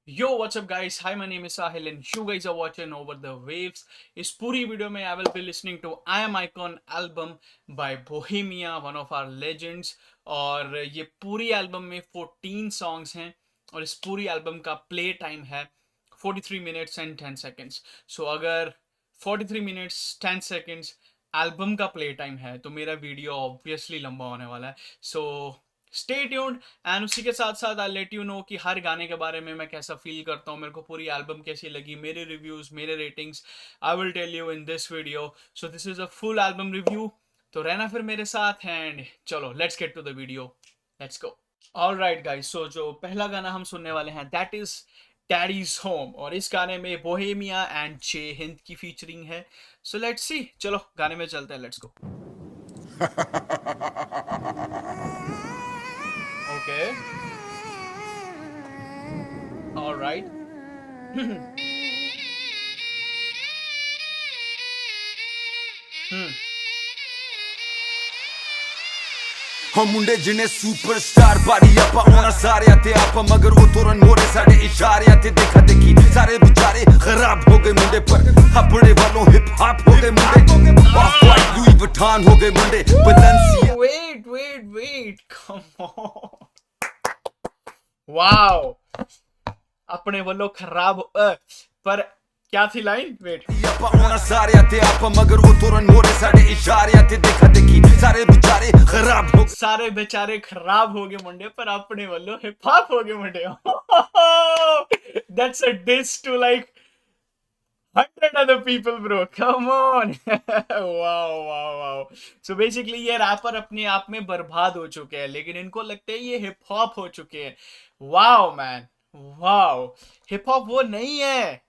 Yo, what's up, guys? Hi, my name is Sahil, and you guys are watching Over the Waves. इस पूरी video में I will be listening to I Am Icon album by Bohemia, one of our legends. और ये पूरी album में 14 songs हैं और इस पूरी एल्बम का प्ले टाइम है 43 मिनट्स एंड 10 सेकेंड्स. सो अगर 43 मिनट्स 10 सेकेंड्स एल्बम का प्ले टाइम है तो मेरा वीडियो ऑब्वियसली लंबा होने वाला है. So stay tuned. एंड उसी के साथ साथ आई लेट यू नो कि हर गाने के बारे में मैं कैसा फील करता हूँ, मेरे को पूरी एल्बम कैसी लगी, मेरे रिव्यूज, मेरे ratings I will tell you in this video. So this is a full album review. तो रहना फिर मेरे साथ एंड चलो let's get to the video. Let's go. Alright guys, so जो पहला गाना हम सुनने वाले हैं दैट इज डैडीज होम और इस गाने में बोहेमिया एंड जे हिंद की फीचरिंग है. So let's see. चलो गाने में चलते हैं. Let's go. Okay. All right. हम मुंडे जिन्हें सुपरस्टार बारी आपा होना सारे ते आपा मगर वो तोरन मोरे साडे इशारे ते देखा देखी सारे बेचारे खराब हो गए मुंडे पर अपने वालों हिप हॉप हो गए मुंडे ऑफ वाइट लुई वुइटन हो गए मुंडे बलेंसिया. Wait. Come on. Wow. अपने वालों खराब पर क्या थी लाइन? वेट. आपा होना सारे ते आपा मगर वो तोरन मोरे साडे इशारे ते देखा देखी सारे बेचारे खराब हो गए मुंडे पर अपने वालों हिप हॉप हो गए मुंडे. That's a diss to like 100 other people, bro. Come on. wow. So basically ये रैपर अपने आप में बर्बाद हो चुके हैं लेकिन इनको लगता है ये हिप हॉप हो चुके हैं. Wow man, wow. Hip hop वो नहीं है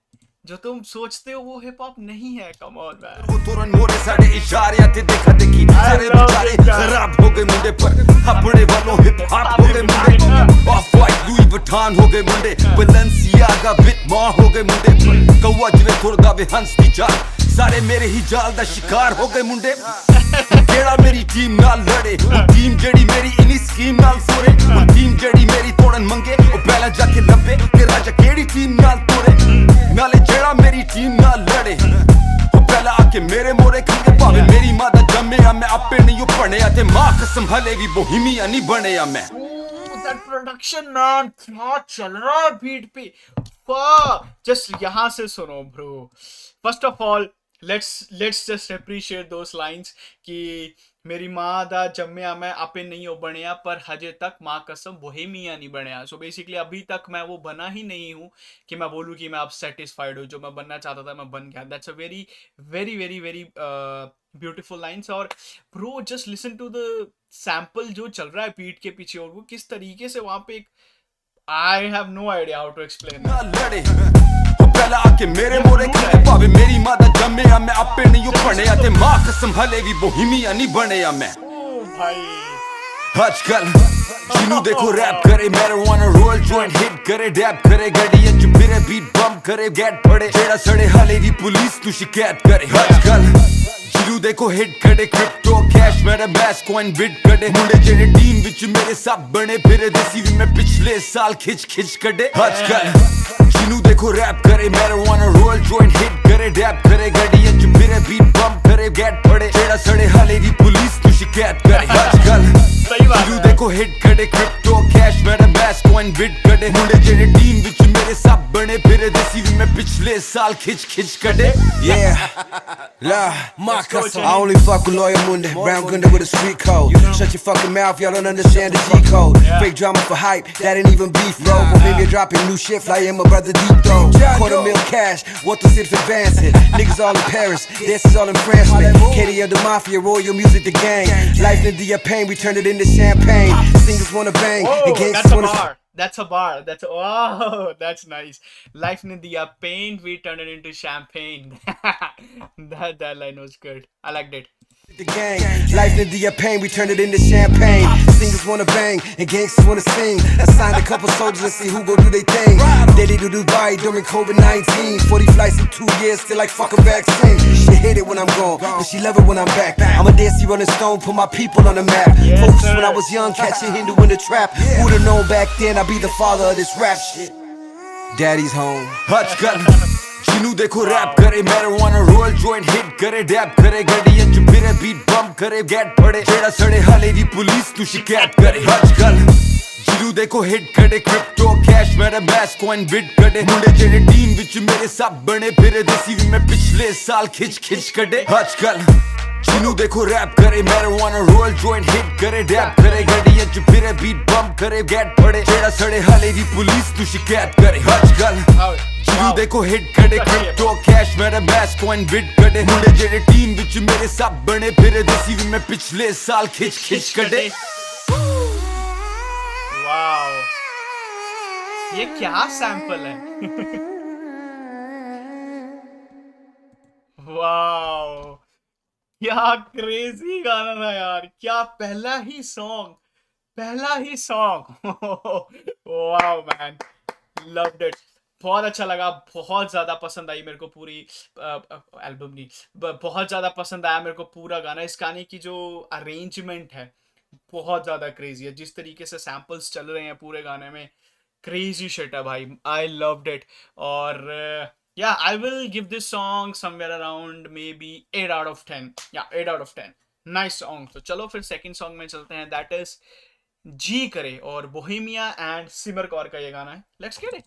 जो तुम सोचते हो, वो हिप हॉप नहीं है. कम ऑन मैन. वो तोरन मोरे साडे इशारे ते देखा देखी सारे बेचारे खराब हो गए मुंडे पर अपने वालों हिप हॉप हो गए मुंडे ऑफ वाइट लुई वुइटन हो गए मुंडे बलेंसियागा बिट मां हो गए मुंडे कौवा जिवे थोड़ा वे हंस दी चाल सारे मेरे ही जाल दा शिकार हो गए मुंडे. जेड़ा मेरी टीम नाल लड़े वो टीम जेड़ी मेरी इनी स्कीम नाल सोरे वो टीम जेड़ी मेरी तोड़न मंगे ओ पहला जाके लब्बे कि राजा केड़ी टीम नाल तोड़े नाले जेड़ा मेरी टीम नाल लड़े ओ पहला आके मेरे मोरे खंगे भावे मेरी मां दा जम्मेया मैं आपे नहीं पढ़िया ते मां कसम हले भी बोहेमिया नहीं बनेया मैं. That production man, क्या चल रहा है बीट पे. जस्ट यहाँ से सुनो bro. First of all let's just appreciate those lines कि मेरी माँ दा जम्मिया मैं आपे नहीं हो बनिया पर हजे तक माँ कसम बोहेमिया नहीं बनिया. सो बेसिकली अभी तक मैं वो बना ही नहीं हूँ कि मैं बोलूँ कि मैं अब सेटिस्फाइड हूँ. जो मैं बनना चाहता था मैं बन गया. That's a very beautiful lines. और bro just listen to the sample जो चल रहा है बीट के पीछे और वो किस तरीके से वहां पे एक I have no idea how to explain. पहला आके मेरे मोरे खंगे भावे मेरी मां दा जम्मेया मैं आपे नहीं पढ़िया ते मां कसम हले भी बोहेमिया नहीं बनेया मैं. ओ भाई आजकल जिन्हों देखो रैप करे मैरिजुआना रोल जॉइंट हिट करे डैप करे गड्डियां च फिरे बीट बम करे गैट पड़े जेड़ा सड़े हाले दी पुलिस तू शिकायत करे. आजकल जिन्हों देखो हिट करे क्रिप्टो कैश मेरा मैस कॉइन बिट करे मुंडे जेड़े टीम विच मेरे सब बने फिरे देसी भी मैं पिछले साल खिच कड़े. आजकल जिन्हों देखो रैप करे मैरिजुआना रोल जॉइंट हिट करे डैप करे गड्डियां च फिरे बीट बम करे गैट पड़े जेड़ा सड़े हाले दी पुलिस तू शिकायत करे. आजकल जिन्हों देखो हिट करे क्रिप्टो कैश मेरा मैस कॉइन बिट करे मुंडे जेड़े टीम विच मेरे सब बने फिरे देसी भी मैं पिछले साल खिच कड़े. Yeah, la, my custom. I only fuck with loyal munde, brown gunner with a street code. Shut your fucking mouth, y'all don't understand the G code. Fake drama for hype, that ain't even beef, bro. Maybe dropping new shit, fly in my brother deep throw. $250,000 cash, what the city advancing? Niggas all in Paris, this is all in France, man. Katie of the mafia, royal music, the gang. Life in the pain, we turned it into champagne. Singers wanna bang, and gangsters wanna. That's a bar. That's nice. Life in the pain, we turn it into champagne. that line was good. I liked it. The gang, life in the pain, we turned it into champagne. Singers wanna bang and gangsters wanna sing. I signed a couple soldiers and see who go do they thing. They to Dubai during COVID-19. 40 flights in 2 years, still like fuck a vaccine. She hate it when I'm gone, but she love it when I'm back. I'm a dancey Rolling Stone, put my people on the map. Focus when I was young, catching Hindu in the trap. Who'da known back then I'd be the father of this rap shit. Daddy's home. आजकल ਜਿਹਨੂੰ ਦੇਖੋ rap ਕਰੇ ਮੈਰੀjuana role joint hit ਕਰੇ ਡੈਪ ਕਰੇ ਗੱਡੀਆਂ ਚ ਫਿਰੇ beat bump ਕਰੇ ਗੈਟ ਫੜੇ ਜਿਹੜਾ ਸੜੇ ਹਾਲੇ ਦੀ ਪੁਲਿਸ ਨੂੰ ਸ਼ਿਕਾਇਤ ਕਰੇ ਆਜਕਲ ਜਿਹਨੂੰ ਦੇਖੋ ਹਿੱਟ ਕਰੇ ਕ੍ਰਿਪਟੋ ਕੈਸ਼ ਮੇਰਾ ਬੈਸ ਕੋਇਨ ਬਿਟ ਕਰੇ ਮੁੰਡੇ ਜਿਹੜੇ ਟੀਮ ਵਿੱਚ ਮੇਰੇ ਸਭ ਬਣੇ ਫਿਰੇ ਦੇਸੀ ਵੀ ਮੈਂ ਪਿਛਲੇ ਸਾਲ ਖਿੱਚ ਕੱਢੇ ਆਜਕਲ ਜਿਹਨੂੰ ਦੇਖੋ ਰੈਪ ਕਰੇ ਮੈਰੀjuana ਰੋਲ ਜੁਆਇੰਟ ਹਿੱਟ ਕਰੇ ਡੈਪ ਕਰੇ ਗੱਡੀਆਂ ਚ ਫਿਰੇ ਬੀਟ ਬੰਪ ਕਰੇ ਗੈਟ ਫੜੇ ਜਿਹੜਾ ਸੜੇ ਹਾਲੇ ਦੀ ਪੁਲਿਸ ਨੂੰ ਸ਼ਿਕਾਇਤ ਕਰੇ ਆਜਕਲ ਜਿਹਨੂੰ ਦੇਖੋ ਹਿੱਟ ਕਰੇ ਕ੍ਰਿਪਟੋ ਕੈਸ਼ ਮੇਰਾ ਬੈਸ ਕੋਇਨ ਬਿਟ ਕਰੇ ਮੁੰਡੇ ਜਿਹੜੇ ਟੀਮ ਵਿੱਚ ਮੇਰੇ ਸਭ ਬਣੇ ਫਿਰੇ ਦੇਸੀ ਵੀ ਮੈਂ ਪਿਛਲੇ ਸਾਲ ਖਿੱਚ ਕੱਢੇ वाओ, ये क्या सैंपल है। वाओ, क्या क्रेजी गाना था यार, क्या पहला ही song wow man, loved it, बहुत अच्छा लगा, बहुत ज्यादा पसंद आई मेरे को पूरी एल्बम नहीं, बहुत ज्यादा पसंद आया मेरे को पूरा गाना। इस गाने की जो अरेंजमेंट है बहुत ज्यादा क्रेजी है, जिस तरीके से सैम्पल्स चल रहे हैं पूरे गाने में, क्रेजी शिट है भाई, आई लव्ड इट। और या आई will give this song somewhere around may be 8 out of 10, या 8 out of 10, नाइस सॉन्ग। तो चलो फिर सेकंड सॉन्ग में चलते हैं, दैट इज जी करे और बोहेमिया एंड सिमर कौर का ये गाना है, लेट्स गेट इट।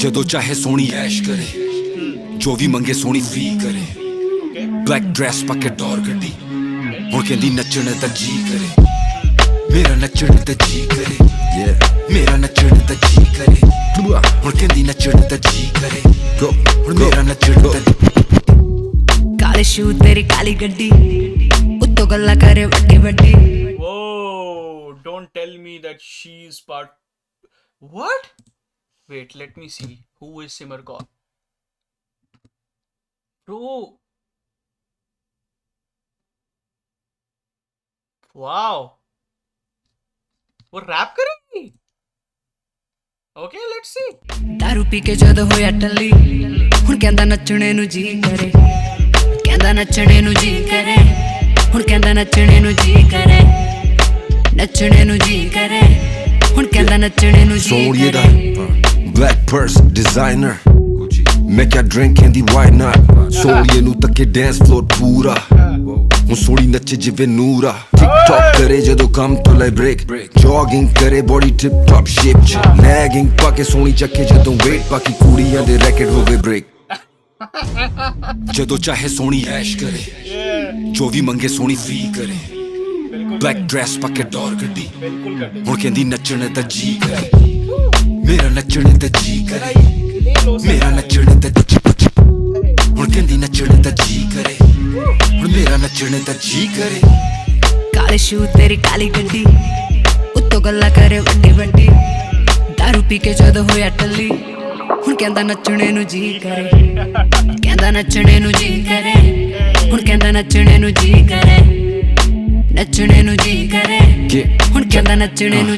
ਜਦੋਂ ਚਾਹੇ ਸੋਹਣੀ ਐਸ਼ ਕਰੇ ਜੋ ਵੀ ਮੰਗੇ ਸੋਹਣੀ ਫੀ ਕਰੇ ਬਲੈਕ ਡਰੈਸ ਪਾ ਕੇ ਡੋਰ ਗੱਡੀ ਹੁਣ ਕਹਿੰਦੀ ਨੱਚਣ ਦਾ ਜੀ ਕਰੇ ਮੇਰਾ ਨੱਚਣ ਦਾ ਜੀ ਕਰੇ ਮੇਰਾ ਨੱਚਣ ਦਾ ਜੀ ਕਰੇ ਹੁਣ ਕਹਿੰਦੀ ਨੱਚਣ ਦਾ ਜੀ ਕਰੇ ਹੁਣ ਮੇਰਾ ਨੱਚਣ ਦਾ ਕਾਲੇ ਸ਼ੂ ਤੇਰੀ ਕਾਲੀ ਗੱਡੀ ਉੱਤੋਂ ਗੱਲਾਂ ਕਰੇ ਵੱਡੀ ਵੱਡੀ Whoa, don't tell me that she's part. What? Wait, let me see. Who is Simar Kaur? Bro. Wow. वो रैप करेगी? Okay, let's see. ਦਾਰੂ ਪੀ ਕੇ ਜਦੋਂ ਹੋਇਆ ਟੱਲੀ ਹੁਣ ਕਹਿੰਦਾ ਨੱਚਣੇ ਨੂੰ ਜੀ ਕਰੇ ਕਹਿੰਦਾ ਨੱਚਣੇ ਨੂੰ ਜੀ ਕਰੇ ਹੁਣ ਕਹਿੰਦਾ ਨੱਚਣੇ ਨੂੰ ਜੀ ਕਰੇ ਨੱਚਣੇ ਨੂੰ ਜੀ ਕਰੇ ਹੁਣ ਕਹਿੰਦਾ ਨੱਚਣੇ ਨੂੰ ਜੀ ਸੋਹਣੀਏ ਦਾ ਕਰੇ Black purse, designer ਮੈਂ ਕਿਆ drink ਕਹਿੰਦੀ why not ਸੋਹਣੀਏ ਨੂੰ ਤੱਕੇ dance floor ਪੂਰਾ ਹੁਣ ਸੋਹਣੀ ਨੱਚੇ ਜਿਵੇਂ ਨੂਰਾ TikTok ਕਰੇ ਜਦੋਂ ਕੰਮ ਤੋਂ ਲੈ break jogging ਕਰੇ body tip top shape ਚ nagging ਪਾ ਕੇ ਸੋਹਣੀ ਚੱਕੇ ਜਦੋਂ weight ਪਾ ਕੇ ਕੁੜੀਆਂ ਦੇ ਰੈਕਟ ਹੋ ਗਏ break ਜਦੋਂ ਚਾਹੇ ਸੋਹਣੀ ਐਸ਼ ਕਰੇ ਜੋ ਵੀ ਮੰਗੇ ਸੋਹਣੀ ਫੀ ਕਰੇ ਬਲੈਕ ਡਰੈਸ ਪਾ ਕੇ ਡੋਰ ਗੱਡੀ ਹੁਣ ਕਹਿੰਦੀ ਨੱਚਣ ਦਾ ਜੀ ਕਰੇ ਮੇਰਾ ਨੱਚਣ ਦਾ ਜੀ ਕਰੇ ਮੇਰਾ ਨੱਚਣ ਦਾ ਹੁਣ ਕਹਿੰਦੀ ਨੱਚਣ ਦਾ ਜੀ ਕਰੇ ਹੁਣ ਮੇਰਾ ਨੱਚਣ ਦਾ ਜੀ ਕਰੇ ਕਾਲੇ ਸ਼ੂ ਤੇਰੀ ਕਾਲੀ ਗੱਡੀ ਉੱਤੋਂ ਗੱਲਾਂ ਕਰੇ ਵੱਡੀ ਵੱਡੀ ਦਾਰੂ ਪੀ ਕੇ ਜਦੋਂ ਹੋਇਆ ਟੱਲੀ ਹੁਣ ਕਹਿੰਦਾ ਨੱਚਣੇ ਨੂੰ ਜੀ ਕਰੇ ਕਹਿੰਦਾ ਨੱਚਣੇ ਨੂੰ ਜੀ ਕਰੇ ਹੁਣ ਕਹਿੰਦਾ ਨੱਚਣੇ ਨੂੰ ਜੀ ਕਰੇ ਨੱਚਣੇ ਨੂੰ ਜੀ ਕਰੇ ਹੁਣ ਕਹਿੰਦਾ ਨੱਚਣੇ ਨੂੰ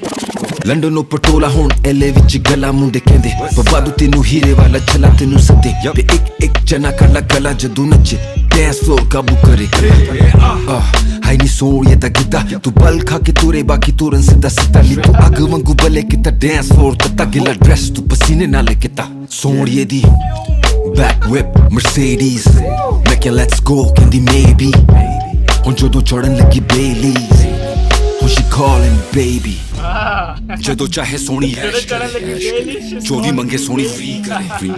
ਲੰਡਨ ਨੂੰ ਪਟੋਲਾ ਹੁਣ ਐਲੇ ਵਿੱਚ ਗੱਲਾਂ ਮੁੰਡੇ ਕਹਿੰਦੇ ਬਵਾਦੂ ਤੈਨੂੰ ਹੀਰੇ ਵਾਲਾ ਛਲਾ ਤੈਨੂੰ ਸੱਦੇ ਤੇ ਇੱਕ ਜਨਾ ਕਰਲਾ ਗਲਾ ਜਦੋਂ ਨੱਚੇ ਡੈਂਸ ਫਲੋਰ ਕਾਬੂ ਕਰੇ ਹਾਈ ਨੀ ਸੋਹਣੀਏ ਤਾਂ ਗਿੱਦਾ ਤੂੰ ਬਲ ਖਾ ਕੇ ਤੁਰੇ ਬਾਕੀ ਤੁਰਨ ਸਿੱਧਾ ਲੀ ਤੂੰ ਅੱਗ ਵਾਂਗੂ ਬਲੇ ਕੀਤਾ ਡੈਂਸ ਫਲੋਰ ਤੱਤਾ ਗਿੱਲਾ ਡਰੈਸ ਤੂੰ ਪਸੀਨੇ ਨਾਲ ਕੀਤਾ ਸੋਹਣੀਏ ਦੀ ਬੈਕ whip Mercedes ਮੈਂ ਕਿਹਾ let's go ਕਹਿੰਦੀ maybe ਹੁਣ ਜਦੋਂ ਚੜਨ ਲੱਗੀ Baileys ਹੁਣ she calling baby ਜਦੋਂ ਚਾਹੇ ਸੋਹਣੀ ਐਸ਼ ਕਰੇ ਜੋ ਵੀ ਮੰਗੇ ਸੋਹਣੀ ਫੀ ਕਰੇ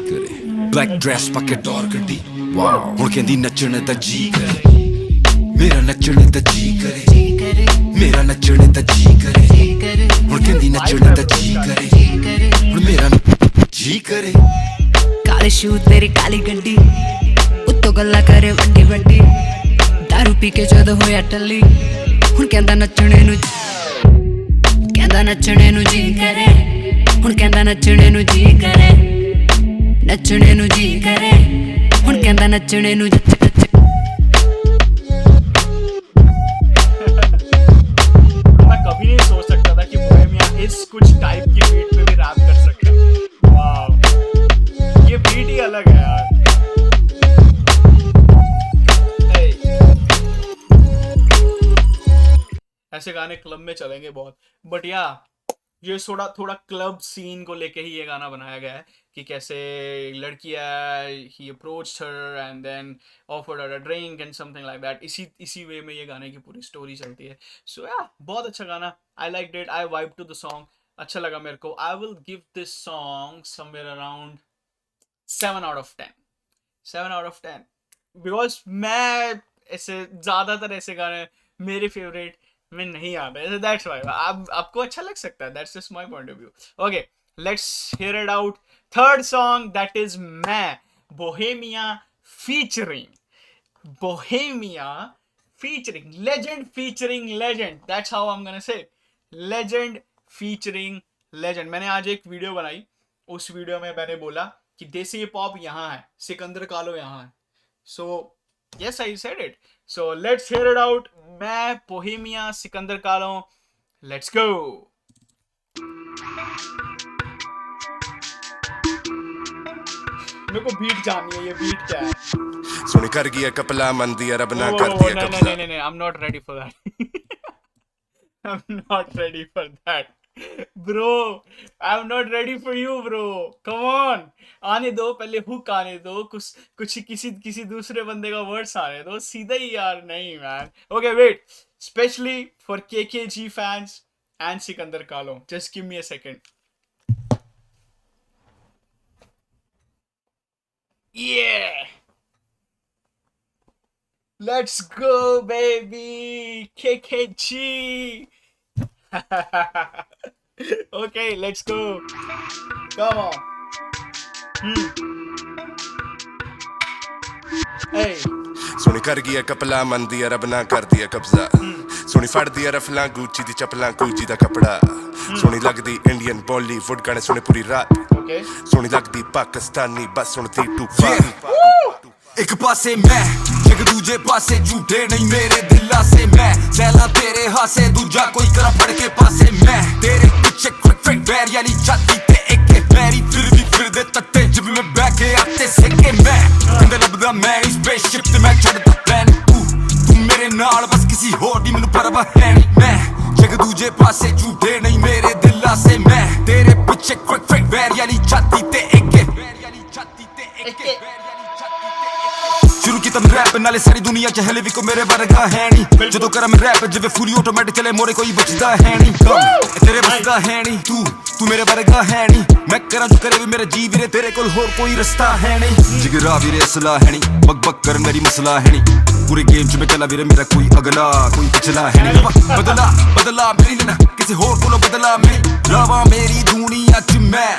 ਬਲੈਕ ਡਰੈਸ ਪਾ ਕੇ ਡੋਰ ਗੱਡੀ ਹੁਣ ਕਹਿੰਦੀ ਨੱਚਣ ਦਾ ਜੀ ਕਰੇ ਮੇਰਾ ਨੱਚਣ ਦਾ ਜੀ ਕਰੇ ਮੇਰਾ ਨੱਚਣ ਦਾ ਜੀ ਕਰੇ ਹੁਣ ਕਹਿੰਦੀ ਨੱਚਣ ਦਾ ਜੀ ਕਰੇ ਹੁਣ ਮੇਰਾ ਜੀ ਕਰੇ ਕਾਲੇ ਸ਼ੂ ਤੇਰੀ ਕਾਲੀ ਗੱਡੀ ਉੱਤੋਂ ਗੱਲਾਂ ਕਰੇ ਵੱਡੀ ਵੱਡੀ ਦਾਰੂ ਪੀ ਕੇ ਜਦੋਂ ਹੋਇਆ ਟੱਲੀ ਹੁਣ ਕਹਿੰਦਾ ਨੱਚਣੇ ਨੂੰ ਕਹਿੰਦਾ ਨੱਚਣੇ ਨੂੰ ਜੀ ਕਰੇ ਹੁਣ ਕਹਿੰਦਾ ਨੱਚਣੇ ਨੂੰ ਜੀ ਕਰੇ ਨੱਚਣੇ ਨੂੰ ਜੀ ਕਰੇ ਹੁਣ ਕਹਿੰਦਾ ਨੱਚਣੇ ਨੂੰ मैं कभी नहीं सोच सकता था कि बोहेमिया इस कुछ टाइप की बीट पे भी रैप कर सकता है। वाह, ये बीट ही अलग है यार। ऐसे गाने क्लब में चलेंगे बहुत. बट या ये थोड़ा थोड़ा क्लब सीन को लेके ही ये गाना बनाया गया है कि कैसे लड़की है, he approached her and then offered her a drink and something like that. इसी वे में ये गाने की पूरी स्टोरी चलती है. सो या बहुत अच्छा गाना. I like it. I vibe to the song. अच्छा लगा मेरे को. I will give this song somewhere around 7 out of 10. 7 out of 10. Because मैं ऐसे ज़्यादातर ऐसे गाने मेरे फेवरेट में नहीं आते. That's why. आपको अच्छा लग सकता है. That's just my point of view. Okay, let's hear it out. Third song that is मैं, Bohemia featuring legend featuring legend. That's how I am gonna say. Legend featuring legend. मैंने आज एक video बनाई. उस वीडियो में मैंने बोला कि देसी हिप हॉप यहाँ है, सिकंदर कालो यहाँ है. सो yes, I said it. So let's hear it out. मैं, बोहेमिया, सिकंदर कालो. Let's go. मेरे को बीट जाननी है. ये बीट क्या है? सुनी कर गया कपला मन दिया रब ना कर दिया कपला. नहीं, I'm not ready for that. I'm not ready for that. Bro, I'm not ready for you, bro. Come on. आने दो, पहले हुक आने दो, कुछ किसी दूसरे बंदे का वर्ड्स आने दो. सीधा ही यार नहीं man. Okay, wait. Especially for KKG fans and Sikandar कालो. Just give me a second. Yeah. Let's go, baby. KKG. Okay, let's go. Come on. Hey. सुनी कर गया कपला मन दिया रब ना कर दिया कब्जा. सुनी फड़ दिया रफला गुच्ची दी चपला गुच्ची दा कपड़ा. सुनी लगदी इंडियन बॉलीवुड गाने सुने पूरी रात. Okay. सुनी लगदी पाकिस्तानी बस सुनती टू. एक पासे मैं जग दूजे पासे झूठे नहीं मेरे दिला से मैं सैला तेरे हासे दूजा कोई करा फड़ के पासे मैं तेरे पीछे क्विक बैर यानी छाती ते एक मेरी फिर दे तत्ते जब मैं बैठ के आते सेके मैं कंदे लबदा मैं इस स्पेसशिप ते मैं चढ़दा प्लान तू मेरे नाल बस किसी होर दी मैनू परवाह है नहीं. मैं जग दूजे पासे झूठे नहीं मेरे दिला से मैं तेरे पीछे क्विक बैर यानी छाती ते एक शुरू की तम रैप नाले सारी दुनिया च हले भी को मेरे वर्गा है नहीं. जदों करा मैं रैप जिवे फुली ऑटोमेटिक चले मोरे कोई बचदा है नहीं. तेरे बसदा है नहीं तू मेरे वर्गा है नहीं. मैं करा जो करे भी मेरा जी वीरे तेरे कोल होर कोई रास्ता है नहीं. जिगरा वीरे असला है नहीं बक कर मेरी मसला है नहीं. पूरे गेम च मैं कला वीरे मेरा कोई अगला कोई पिछला है नहीं. बदला मेरी लेना किसी होर कोलों बदला मैं रावा मेरी दुनिया च मैं.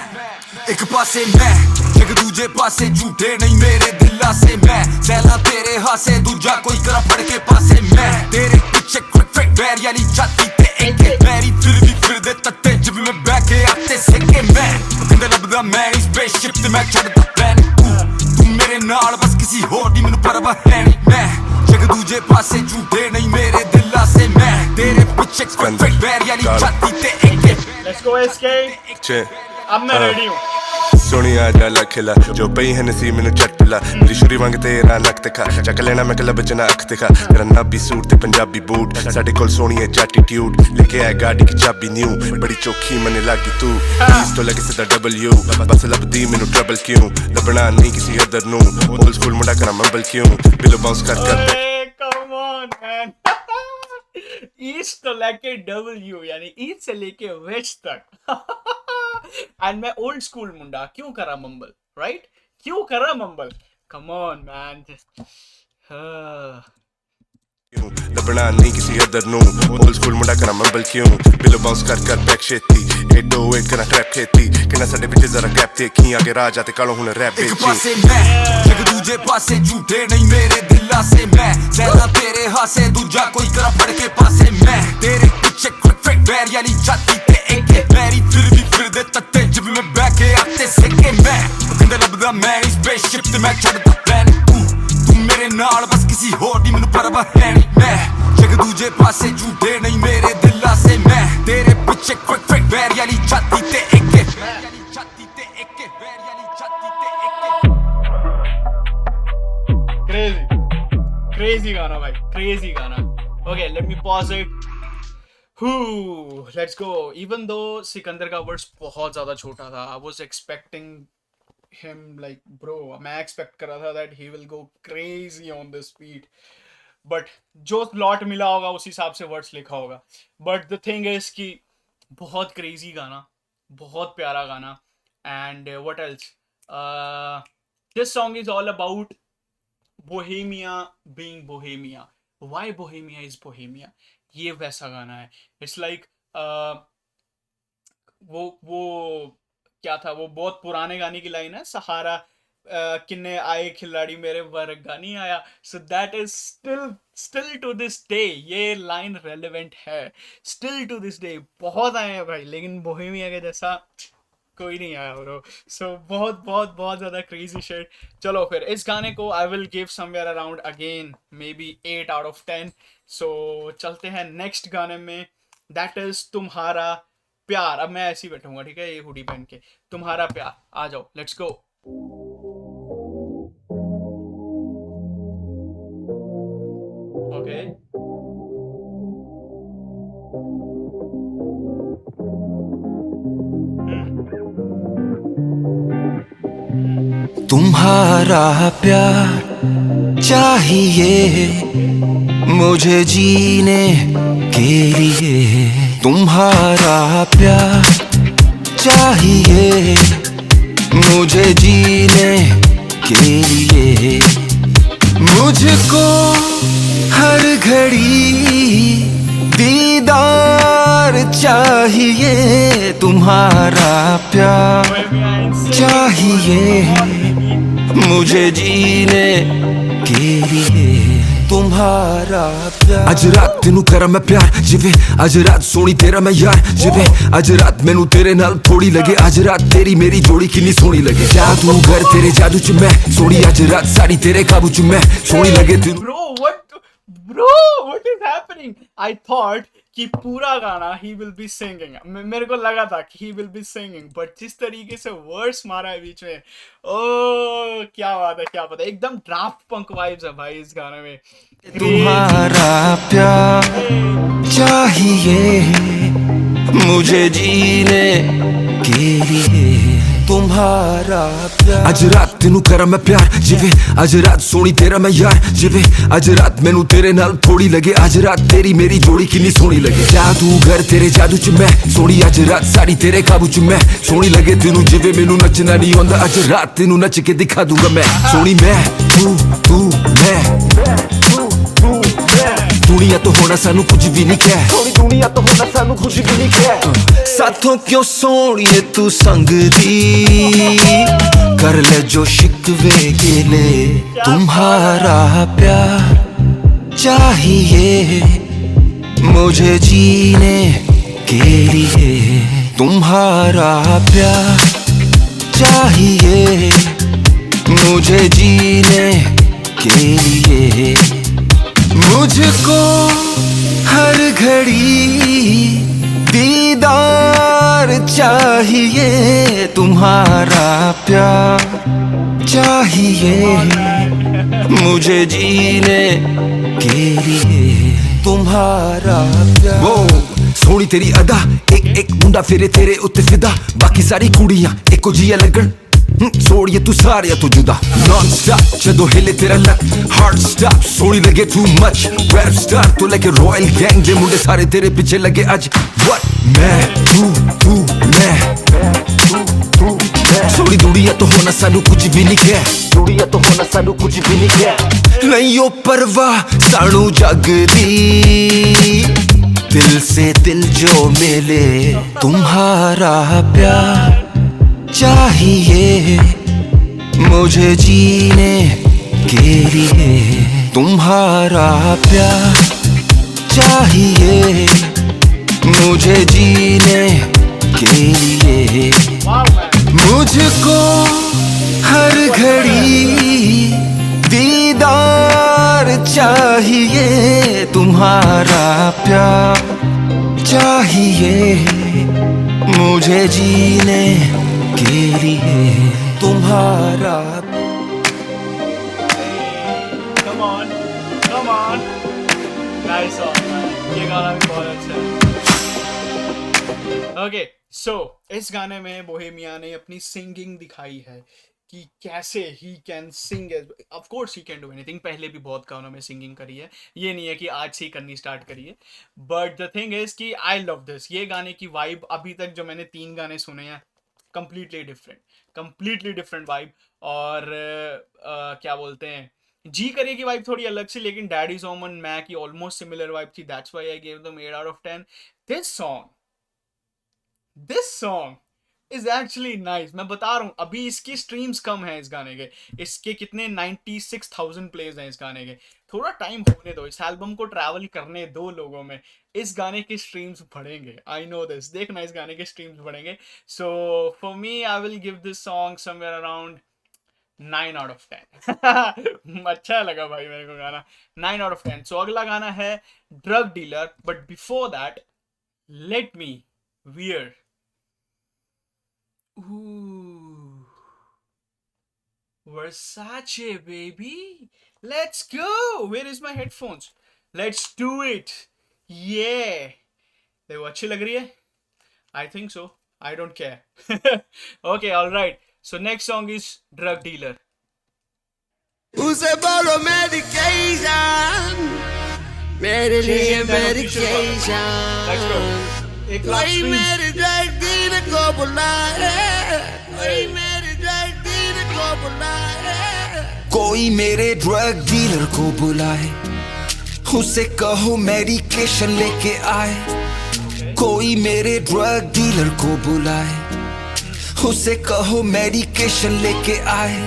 एक पासे मैं जग दूजे पासे झूठे नहीं मेरे दिला से मैं सैला तेरे हासे दूजा कोई करा फड़ के पासे मैं तेरे पीछे क्विक बैर यानी छाती ते एक मेरी फिर दे तत्ते जब मैं बैठ के आते सेके मैं कंदे लबदा मैं इस स्पेसशिप ते मैं चढ़दा प्लान तू मेरे नाल बस किसी होर दी मैनू परवाह है नहीं. मैं जग दूजे पासे झूठे नहीं मेरे दिला से मैं तेरे पीछे क्विक बैर यानी छाती ते एक. Let's go SK. अब मैं रेडी हूँ. सोनी आ जा लखला जो पई है नसीब मैनू चट ला. मेरी छुरी वांग तेरा नक ते खा चक लेना मैं कला बचना अख ते खा. तेरा नाबी सूट ते पंजाबी बूट साडे कोल सोनी है एटीट्यूड लेके आए गाड़ी की चाबी न्यू. बड़ी चौखी मने लागी तू प्लीज तो लगे सीधा डबल यू. बस लबदी मैनू ट्रबल क्यों लबना नहीं किसी अदर नू. ओल्ड स्कूल मुंडा करा मंबल क्यों बिलो बाउंस कर. Come on man. ईस्ट तो लेके डब्ल्यू यानी ईस्ट से लेके वेस्ट तक. एंड मैं ओल्ड स्कूल मुंडा क्यों करा मंबल. राइट क्यों करा मंबल. Come on man. लबना नहीं किसी अदर नू. ओल्ड स्कूल मुंडा करा मंबल क्यों बिलो बाउंस कर बैक छेती. 808 करा ट्रैप खेती किना साडे पिछे जरा गैप देखी आगे राज आते कालो हुन रैप बेची. एक पासे मैं जग दूजे पासे झूठे नहीं मेरे दिला से मैं सैला तेरे हासे दूजा कोई करा फड़ के पासे मैं तेरे पीछे क्विक बैर यानी छाती ते एक मेरी फिर दे तत्ते जब मैं बैठ के आते सेके मैं कंदे लबदा मैं इस स्पेसशिप ते मैं चढ़दा प्लान तू मेरे नाल बस किसी होर दी मैनू परवाह है नहीं. मैं जग दूजे पासे झूठे नहीं मेरे दिला से मैं तेरे पीछे क्विक बैर यानी छाती ते एक. Crazy गाना भाई. Crazy गाना. Okay, let me pause it. Let's go. Even though Sikandar का वर्ड्स बहुत ज्यादा छोटा था, I was expecting him like bro, मैं एक्सपेक्ट कर रहा था that he will go crazy on this beat, but जो लॉट मिला होगा उस हिसाब से वर्ड्स लिखा होगा. बट द थिंग इज कि बहुत क्रेजी गाना, बहुत प्यारा गाना. And what else, this song is all about Bohemia being Bohemia. Why Bohemia is Bohemia, ये वैसा गाना है. इट्स लाइक वो क्या था, वो बहुत पुराने गाने की लाइन है, सहारा किन्ने आए खिलाड़ी मेरे वर्ग नहीं आया. So that is still to this day ये लाइन रेलेवेंट है. स्टिल टू दिस डे बहुत आए हैं भाई, लेकिन बोहेमिया के जैसा कोई नहीं आया ब्रो. सो बहुत बहुत बहुत ज़्यादा क्रेजी शिट. चलो फिर इस गाने को I will give somewhere around again may be 8 out of 10. सो चलते हैं नेक्स्ट गाने में, दैट इज तुम्हारा प्यार. अब मैं ऐसे ही बैठूंगा, ठीक है, ये हुडी पहन के. तुम्हारा प्यार, आ जाओ, लेट्स गो. ओके. तुम्हारा प्यार चाहिए मुझे जीने के लिए, तुम्हारा प्यार चाहिए मुझे जीने के लिए. मुझको हर घड़ी दीदार चाहिए, तुम्हारा प्यार चाहिए मुझे जीने के लिए, तुम्हारा प्यार. अज रात तेनू करा मैं प्यार जिवे, अज रात सोनी तेरा मैं यार जिवे, अज रात मैनू तेरे नाल थोड़ी लगे, अज रात तेरी मेरी जोड़ी किन्नी सोनी लगे. जादूगर तेरे जादू च मैं सोनी, अज रात सारी तेरे काबू च मैं सोनी लगे. तेनू Bro, what is happening? I thought कि पूरा गाना he will be singing. मेरे को लगा था कि he will be singing, but जिस तरीके से वर्ड्स मारा है बीच में, ओ क्या बात है, क्या बात है. एकदम ड्राफ्ट पंक वाइब्स है भाई इस गाने में. तुम्हारा प्यार चाहिए मुझे जीने के लिए, तुम्हारा प्यार. अज रात तेनू करा मैं प्यार जिवे, अज रात सोनी तेरा मैं यार जिवे, अज रात मैनू तेरे नाल थोड़ी लगे, अज रात तेरी मेरी जोड़ी किन्नी सोनी लगे. जादूगर तेरे जादू च मैं सोनी, अज रात सारी तेरे काबू च मैं सोनी लगे. तेनू जिवे मैनू नचना नहीं आंदा, अज रात तेनू नच के दिखा दूंगा मैं. सोनी मैं तू मैं, दुनिया तो होना सानू कुछ भी नहीं कह, दुनिया तो होना सानू कुछ भी नहीं कह. साथों क्यों सोनिए तू संग दी, कर ले जो शिकवे गिले. तुम्हारा प्यार चाहिए मुझे जीने के लिए, तुम्हारा प्यार चाहिए मुझे जीने के लिए. मुझको हर घड़ी दीदार चाहिए, तुम्हारा प्यार चाहिए मुझे जीने के लिए, तुम्हारा प्यार. वो सोनी तेरी अदा, एक एक मुंडा फेरे तेरे उत्ते फिदा, बाकी सारी कुड़ियां एको जिया लगन. सोड़िए तू सारिया तो जुदा, नॉन स्टॉप जदों हिले तेरा लक, हार्ट स्टॉप सोनी लगे too much. रैप स्टार तो लेके रॉयल गैंग दे मुंडे सारे तेरे पीछे लगे आज. What मैं तू मैं, सोनी दुनिया तो होना सानू कुछ भी नहीं कह, दुनिया तो होना सानू कुछ भी नहीं कह. नहीं ओ परवाह सानू जग दी, दिल से दिल जो मिले. तुम्हारा प्यार चाहिए मुझे जीने के लिए, तुम्हारा प्यार चाहिए मुझे जीने के लिए. मुझको हर घड़ी दीदार चाहिए, तुम्हारा प्यार चाहिए मुझे जीने के लिए, तुम्हारा. Come on, nice song man. ये गाना भी बहुत अच्छा है. ओके सो इस गाने में बोहेमिया ने अपनी सिंगिंग दिखाई है कि कैसे he can sing, of course he can do anything. पहले भी बहुत गानों में सिंगिंग करी है, ये नहीं है कि आज से ही करनी स्टार्ट करी है। बट द थिंग इज कि आई लव दिस, ये गाने की वाइब अभी तक जो मैंने 3 गाने सुने हैं कंप्लीटली डिफरेंट वाइब। और क्या बोलते हैं, जी करिए की वाइब थोड़ी अलग सी, लेकिन डैडी जोमन मैं की ऑलमोस्ट सिमिलर वाइब थी। That's why I give them 8 out of 10। This song is actually nice. मैं बता रहा हूँ, अभी इसकी स्ट्रीम्स कम है इस गाने के, इसके कितने 96,000 प्लेज हैं इस गाने के। थोड़ा टाइम होने दो, इस एल्बम को ट्रैवल करने दो लोगों में, इस गाने के स्ट्रीम्स बढ़ेंगे। आई नो दिस, देखना इस गाने के स्ट्रीम्स बढ़ेंगे। So for me I will give this song somewhere around 9 out of 10। अच्छा लगा भाई मेरे को गाना, 9 आउट ऑफ 10। सो अगला गाना है drug dealer, but before that let me wear Versace baby, let's go. Where is my headphones? Let's do it. Yeah, देखो अच्छी लग रही है? I think so. I don't care. Okay, all right. So next song is Drug Dealer. उसे बोलो medication, मेरे लिए medication. Let's go. एक लाख कोई streams. मेरे ड्रग डीलर को बुलाए, कोई मेरे ड्रग डीलर को बुलाए। कोई मेरे ड्रग डीलर को बुलाए, उसे कहो मेडिकेशन लेके आए। कोई मेरे ड्रग डीलर को बुलाए, उसे कहो मेडिकेशन लेके आए।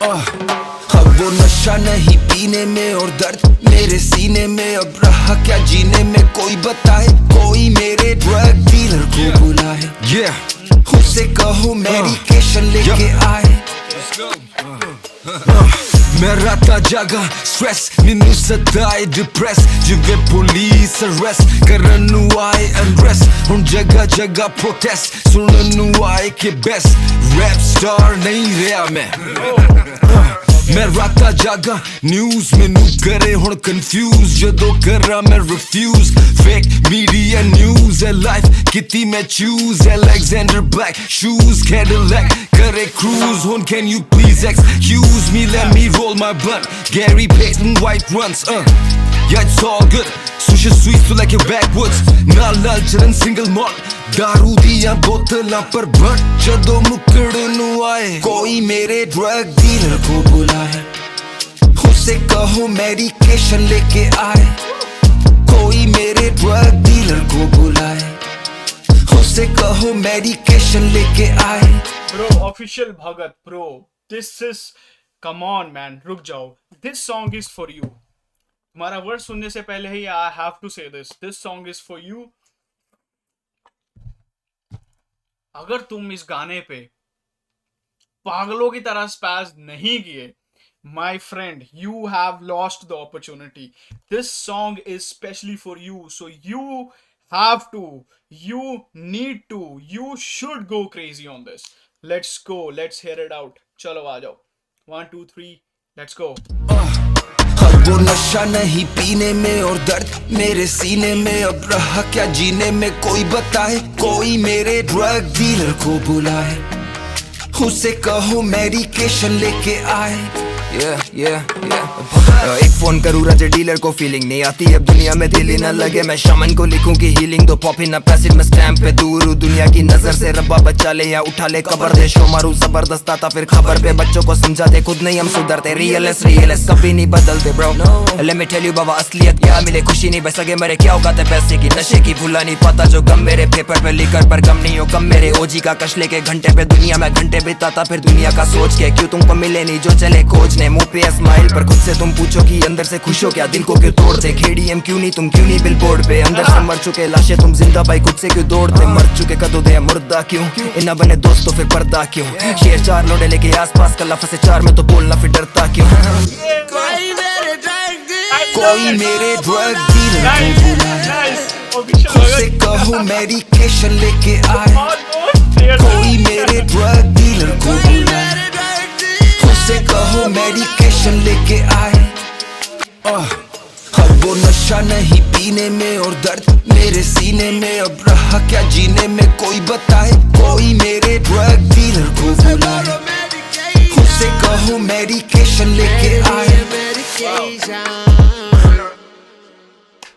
अब वो नशा नहीं पीने में और दर्द मेरे सीने में, अब रहा क्या जीने में कोई बताए। कोई मेरे ड्रग डीलर को बुलाए, उसे कहो मेडिकेशन लेके आए। मैं राता जागा स्ट्रेस मैनू सताए डिप्रेस, जिवे पुलिस अरेस्ट करन नू आए अनरेस्ट। हुण जगह जगह प्रोटेस्ट सुनन नू आए कि बेस्ट रैप स्टार नहीं रहा मैं राता जागा न्यूज मैनू करे हुण कंफ्यूज, जदों करा मैं रिफ्यूज। फेक मीडिया न्यूज है लाइफ किती मैं choose, Alexander black shoes Cadillac करे क्रूज। हुण can you please excuse me, let me roll my blunt, Gary Payton white runs, yeah it's all good, sushi sweet to like your backwoods, नाल नाल चलन single malt, दारू दियां बोतलां पर but जदों मुकड़ नू आए। कोई मेरे ड्रग डीलर को बुलाए, उसे कहो मेडिकेशन लेके आए। कोई मेरे ड्रग डीलर को बुलाए, उसे कहो मेडिकेशन लेके आए। Bro, official Bhagat, bro, this is, come on man, रुक जाओ, this song is for you। तुम्हारा वर्ड सुनने से पहले ही I have to say this song is for you। अगर तुम इस गाने पे पागलों की तरह स्पैज नहीं किए, my friend, you have lost the opportunity। This song is specially for you, so you have to, you need to, you should go crazy on this। Let's go, let's hear it out। चलो आ जाओ, 1 2 3 let's go। अब वो नशा नहीं पीने में और दर्द मेरे सीने में, अब रहा क्या जीने में कोई बताए। कोई मेरे ड्रग डीलर को बुलाए, उसे कहो मेडिकेशन लेके आए। एक फोन करूँ रजे डीलर को, फीलिंग नहीं आती अब दुनिया में दिल ही न लगे। मैं शामन को लिखूं कि हीलिंग दो पॉप इन पैसिव में स्टैम्प पे दूर हूँ दुनिया की नजर से। रब्बा बच्चा ले या उठा ले कबर दे, शो मारू जबरदस्त आता फिर खबर पे बच्चों को समझाते, खुद नहीं हम सुधरते। रियलिस्ट कभी नहीं बदलते bro, let me tell you बाबा असलियत क्या मिले खुशी नहीं बच सके मेरे, क्या औकात है पैसे की नशे की भूला नहीं पाता जो गम मेरे पेपर पे लिकर पर गम नहीं हो कम मेरे। ओजी का कश लेके घंटे पे दुनिया में घंटे बिताता फिर दुनिया का सोच के, क्यों तुमको मिले नहीं जो चले खोजने। मुंह पे स्माइल पर खुद से तुम पूछो कि अंदर से खुश हो क्या, दिल को क्यों तोड़ते। खेड़ी क्यों नहीं तुम, क्यों नहीं बिलबोर्ड पे, अंदर से मर चुके लाशें तुम जिंदा भाई खुद से क्यों दौड़ते। मर चुके कदों दे मुर्दा क्यों, इना बने दोस्तों फिर पर्दा क्यों। शेर 4 लोडे लेके आसपास कल्ला फंसे 4 में तो बोलना फिर डरता क्यों। कोई मेरे ड्रग डीलर, कोई मेरे ड्रग डीलर को बुलाए, उसे कहो मेडिकेशन लेके आए। कोई मेरे ड्रग डीलर को बुलाए, उसे कहो मेडिकेशन लेके आए। अब वो नशा नहीं पीने में और दर्द मेरे सीने में, अब रहा क्या जीने में, कोई बताए, कोई मेरे ड्रग डीलर को बुलाए, उससे कहो मेडिकेशन लेके आए।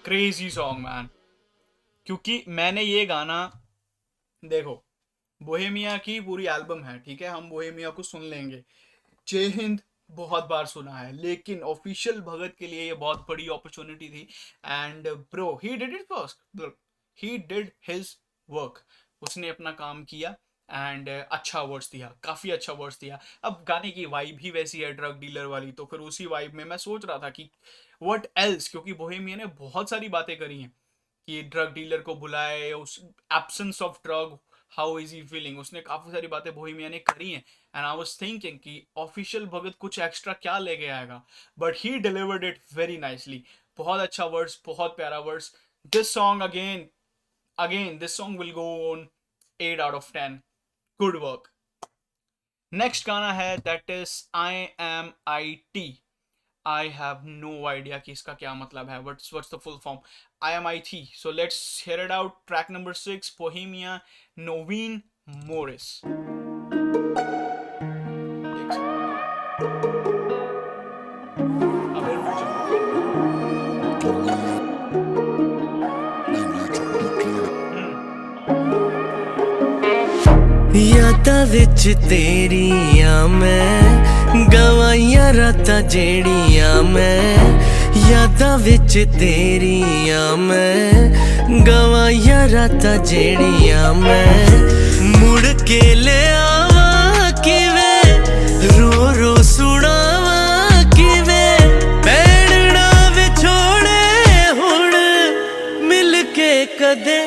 क्रेजी सॉन्ग मैन, क्योंकि मैंने ये गाना, देखो बोहेमिया की पूरी एल्बम है, ठीक है, हम बोहेमिया को सुन लेंगे, जय हिंद बहुत बार सुना है, लेकिन ऑफिशियल भगत के लिए ये बहुत बड़ी अपॉर्चुनिटी थी। And bro he did it first, he did his work, उसने अपना काम किया एंड अच्छा वर्ड्स दिया, काफ़ी अच्छा वर्ड्स दिया। अब गाने की वाइब ही वैसी है ड्रग डीलर वाली, तो फिर उसी वाइब में मैं सोच रहा था कि व्हाट एल्स, क्योंकि बोहेमिया ने बहुत सारी बातें करी हैं कि ड्रग डीलर को बुलाए, उस absence of drug how is he feeling, उसने काफ़ी सारी बातें बोहेमिया ने करी हैं। एंड आई वाज थिंकिंग कि ऑफिशियल भगत कुछ एक्स्ट्रा क्या लेके आएगा, but he delivered it very nicely. बहुत अच्छा वर्ड्स, बहुत प्यारा words. This song again this song will go on 8 out of 10, good work. Next गाना है that is IMIT। I have no idea कि इसका क्या मतलब है, what's the full form, IMIT। So let's hear it out. Track number 6, Bohemia, Noveen Morris। अबे रुक यादां विच तेरियां मैं गवाइयां रातां जेड़ियां मैं, यादां विच तेरियां मैं गवाइयां रातां जेड़ियां मैं, मुड़ के ले आवां किवें रो रो सुनावां किवें, पैणना विछोड़े हुण मिल के कदे,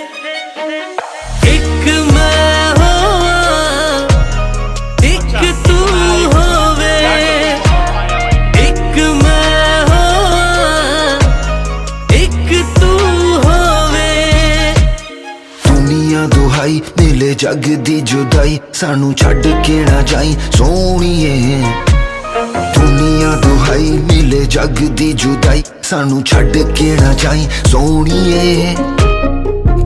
एक मैं मिले जग दी जुदाई, सानू छड़ के ना जाई सोहणीए, दुनिया दुहाई मिले जग दी जुदाई, सानू छड़ के ना जाई सोहणीए,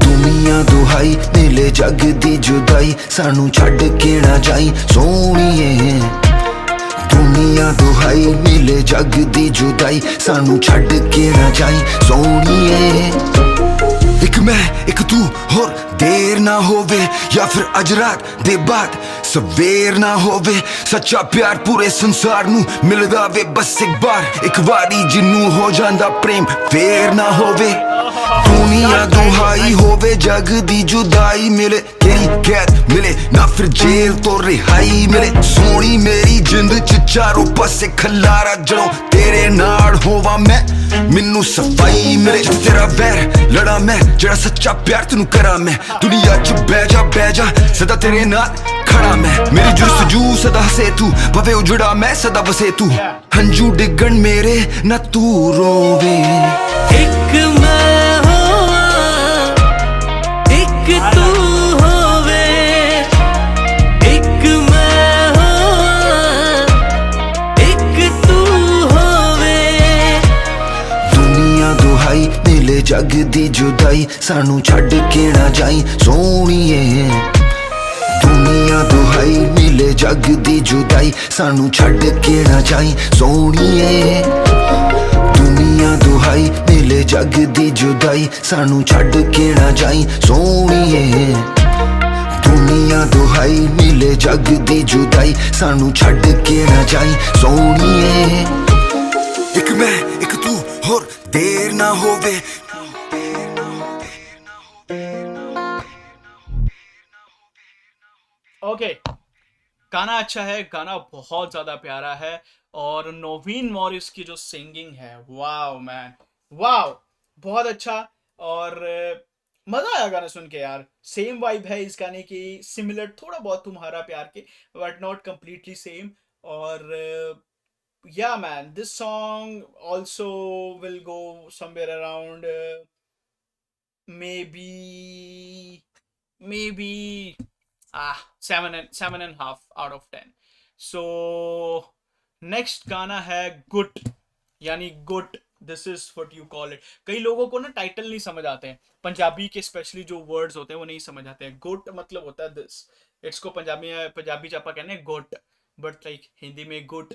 दुनिया दुहाई मिले जग दी जुदाई, सानू छड़ के ना जाई सोहणीए, दुनिया दुहाई मिले जग दी जुदाई, सानू छड़ के ना जाई सोहणीए। एक मैं एक तू होर देर ना होवे, या फिर अज रात दे बाद सवेर ना होवे, सच्चा प्यार पूरे संसार नू मिलदा वे बस एक बार, एक वारी जिन्नू हो जांदा प्रेम फेर ना होवे, दुनिया दुहाई होवे जग दी जुदाई मिले, केरी कैद मिले ना फिर जेल तो रिहाई मिले, सोनी मेरी जिंद च चारों पासे खलारा, जड़ों तेरे नाल होवा मैं मिन्नू सफाई मिले, तेरा बैर लड़ा मैं जेड़ा सच्चा प्यार तेनू करा मैं, दुनिया च बह जा सदा तेरे नाल खड़ा मैं, मेरी जुस्तजू सदा हसे तू, भवे उजड़ा मैं सदा बसे तू, हंजू डिगन मेरे ना तू रोवे, एक मैं होवां एक तू होवे, एक मैं होवां एक तू होवे, दुनिया दुहाई मिले जग दी जुदाई, सानू छड़ के ना जाई सोहणीए, दुनिया दुहाई मिले जग दी जुदाई, सानू छड़ के ना जाई सोहणीए, दुनिया दुहाई मिले जग दी जुदाई, सानू छड़ के ना जाई सोहणीए, दुनिया दुहाई मिले जग दी जुदाई, सानू छड़ के ना जाई सोहणीए। एक मैं एक तू होर देर ना होवे, ओके, गाना अच्छा है, गाना बहुत ज़्यादा प्यारा है, और नोवीन मॉरिस की जो सिंगिंग है, वाओ मैन, वाओ, बहुत अच्छा। और मज़ा आया गाना सुन के यार, सेम वाइब है इस गाने की, सिमिलर थोड़ा बहुत तुम्हारा प्यार के, बट नॉट कम्प्लीटली सेम। और yeah man, this song also will go somewhere around maybe 7.5 out of 10. So next गाना है गुट, यानी गुट this is what you call it. कई लोगों को ना टाइटल नहीं समझ आते हैं, पंजाबी के स्पेशली जो वर्ड्स होते हैं वो नहीं समझ आते हैं. गुट मतलब होता है दिस. इट्स को पंजाबी चापा कहते हैं गुट, बट लाइक हिंदी में गुट.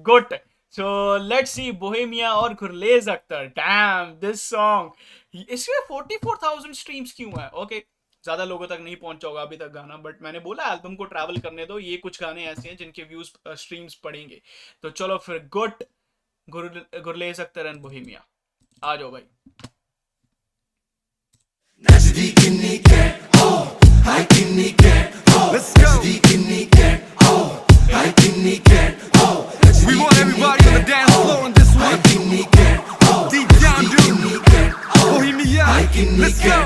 गुट. सो लेट्स सी बोहेमिया और Gurlez Akhtar. Damn this song. इसमें 44,000 स्ट्रीम्स क्यों है? ओके, ज्यादा लोगों तक नहीं पहुंचा होगा अभी तक गाना, बट मैंने बोला एल्बम को ट्रैवल करने दो. ये कुछ गाने ऐसे हैं जिनके व्यूज स्ट्रीम्स पड़ेंगे. तो चलो फिर गुट, गुरलेज अख्तर एंड बोहेमिया. आ जाओ भाई. Let's go. We want everybody on the dance floor on this one. Deep down, dude. Bohemia. Let's go.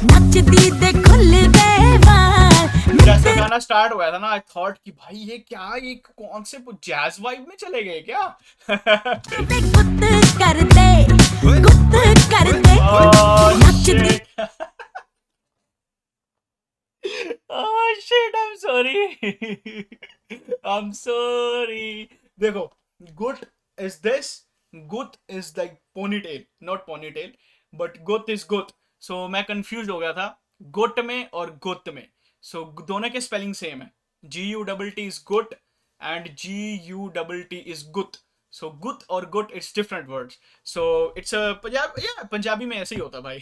नचदी दे खुल गए वाल जैसा गाना स्टार्ट हुआ था ना, आई थॉट कि भाई ये क्या, ये कौन से जैज वाइब में चले गए क्या? दे गुत कर दे नचदी. Oh shit, I'm sorry. I'm sorry. देखो, gut is this. Gut is like ponytail, not ponytail, but gut is gut. So मैं confused हो गया था gut में और gut में. So दोनों के spelling same है. G-U-T-T is gut and G-U-T-T is gut. So gut और gut it's different words. So it's a Punjabi में ऐसे ही होता भाई.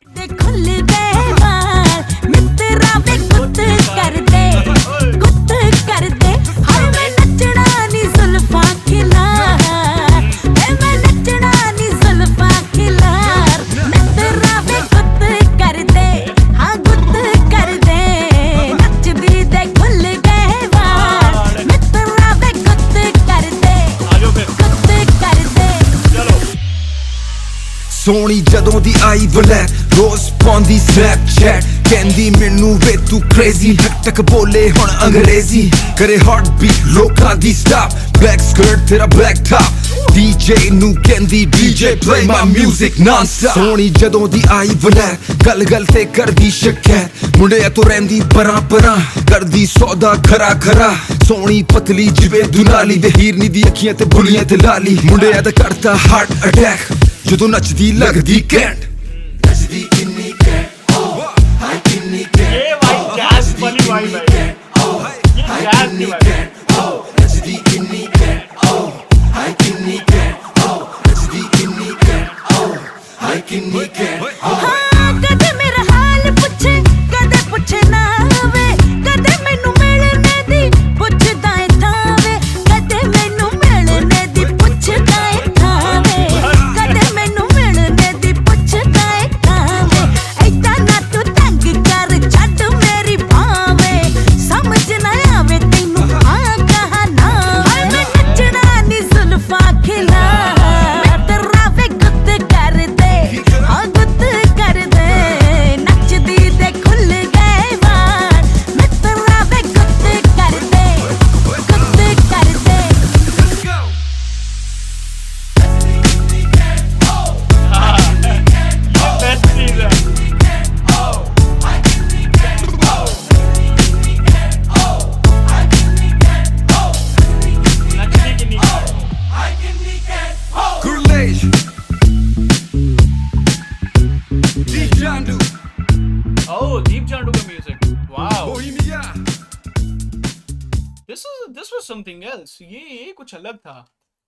दे खुल गए वाल मित्रा वे गुत कर दे हाय मैं नचना नी जुल्फां खिलार मैं नचना नी जुल्फां खिलार मित्रा वे गुत कर दे हाँ गुत कर दे नचदी दे खुल गए वाल मित्रा वे गुत कर दे आजो फिर. गुत कर दे. चलो. ਸੋਹਣੀ ਜਦੋਂ ਦੀ ਆਈ ਬਲੈਕ ਰੋਜ਼ ਪਾਉਂਦੀ ਸਨੈਪਚੈਟ ਕਹਿੰਦੀ ਮੈਨੂੰ ਵੇ ਤੂੰ ਕ੍ਰੇਜ਼ੀ ਟਕ ਟਕ ਬੋਲੇ ਹੁਣ ਅੰਗਰੇਜ਼ੀ ਕਰੇ ਹਾਰਟ ਬੀਟ ਲੋਕਾਂ ਦੀ ਸਟਾਪ ਬਲੈਕ ਸਕਰਟ ਤੇਰਾ ਬਲੈਕ ਟਾਪ ਡੀਜੇ ਨੂੰ ਕਹਿੰਦੀ ਡੀਜੇ ਪਲੇ ਮਾਈ ਮਿਊਜ਼ਿਕ ਨਾਨ ਸਟਾਪ ਸੋਹਣੀ ਜਦੋਂ ਦੀ ਆਈ ਬਲੈਕ ਗੱਲ ਗੱਲ ਤੇ ਕਰਦੀ ਸ਼ਿਕਾਇਤ ਮੁੰਡਿਆਂ ਤੋਂ ਰਹਿੰਦੀ ਪਰਾਂ ਪਰਾਂ ਕਰਦੀ ਸੌਦਾ ਖਰਾ ਖਰਾ ਸੋਹਣੀ ਪਤਲੀ ਜਿਵੇਂ ਦੁਨਾਲੀ ਦੇ ਹੀਰਨੀ ਦੀ ਅੱਖੀਆਂ ਤੇ ਬੁਲੀਆਂ ਤੇ ਲਾਲੀ ਮੁੰਡਿਆਂ ਦਾ ਕਰਦਾ ਹਾਰਟ ਅਟੈਕ ਜਦੋਂ ਨੱਚਦੀ ਲੱਗਦੀ ਕੈਂਟ ਨੱਚਦੀ ਕਿੰਨੀ ਕੈਂਟ ਹਾਈ ਕਿੰਨੀ ये भाई jazz वाली vibe है. ये jazz की vibe है. ਨੱਚਦੀ ਕਿੰਨੀ ਕੈਂਟ ਹਾਈ ਕਿੰਨੀ ਕੈਂਟ ਨੱਚਦੀ ਕਿੰਨੀ ਕੈਂਟ ਹਾਈ ਕਿੰਨੀ ਕੈਂਟ हाँ कदे मेरा हाल पूछे कदे पूछे ना वे कदे मैनू मिलने दी पुछदा है थावे कदे मैनू मिलने दी पुछदा है थावे कदे मैनू मिलने दी पुछदा है थावे ऐदा ना तू तंग कर छड्ड मेरी भावे समझ ना आवे तैनू हाँ कहा ना हाय मैं नचना नी जुल्फां खिला मैं तेरा वे गुत कर दे हाँ गुत कर दे नचदी दे खुल गए वाल मैं तेरा वे गुत कर दे गुत कर दे. Best चीज है. नचने की नहीं है. Gurlej. Deep Jandu. Oh, Deep Jandu का music. Wow. Bohemia. This was something else. ये कुछ अलग था.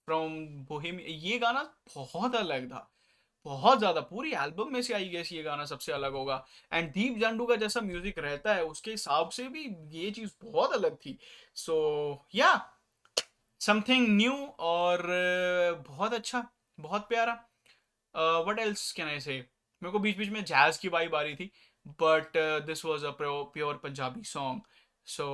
From Bohemia. ये गाना बहुत अलग था. बहुत ज्यादा. पूरी एल्बम में से आई गेस ये गाना सबसे अलग होगा. एंड दीप जांडू का जैसा म्यूजिक रहता है उसके हिसाब से भी ये चीज बहुत अलग थी. सो या समथिंग न्यू और बहुत अच्छा, बहुत प्यारा. व्हाट एल्स कैन आई से. मेरे को बीच बीच में जैज की वाइब आ रही थी, but this was a pure Punjabi song. So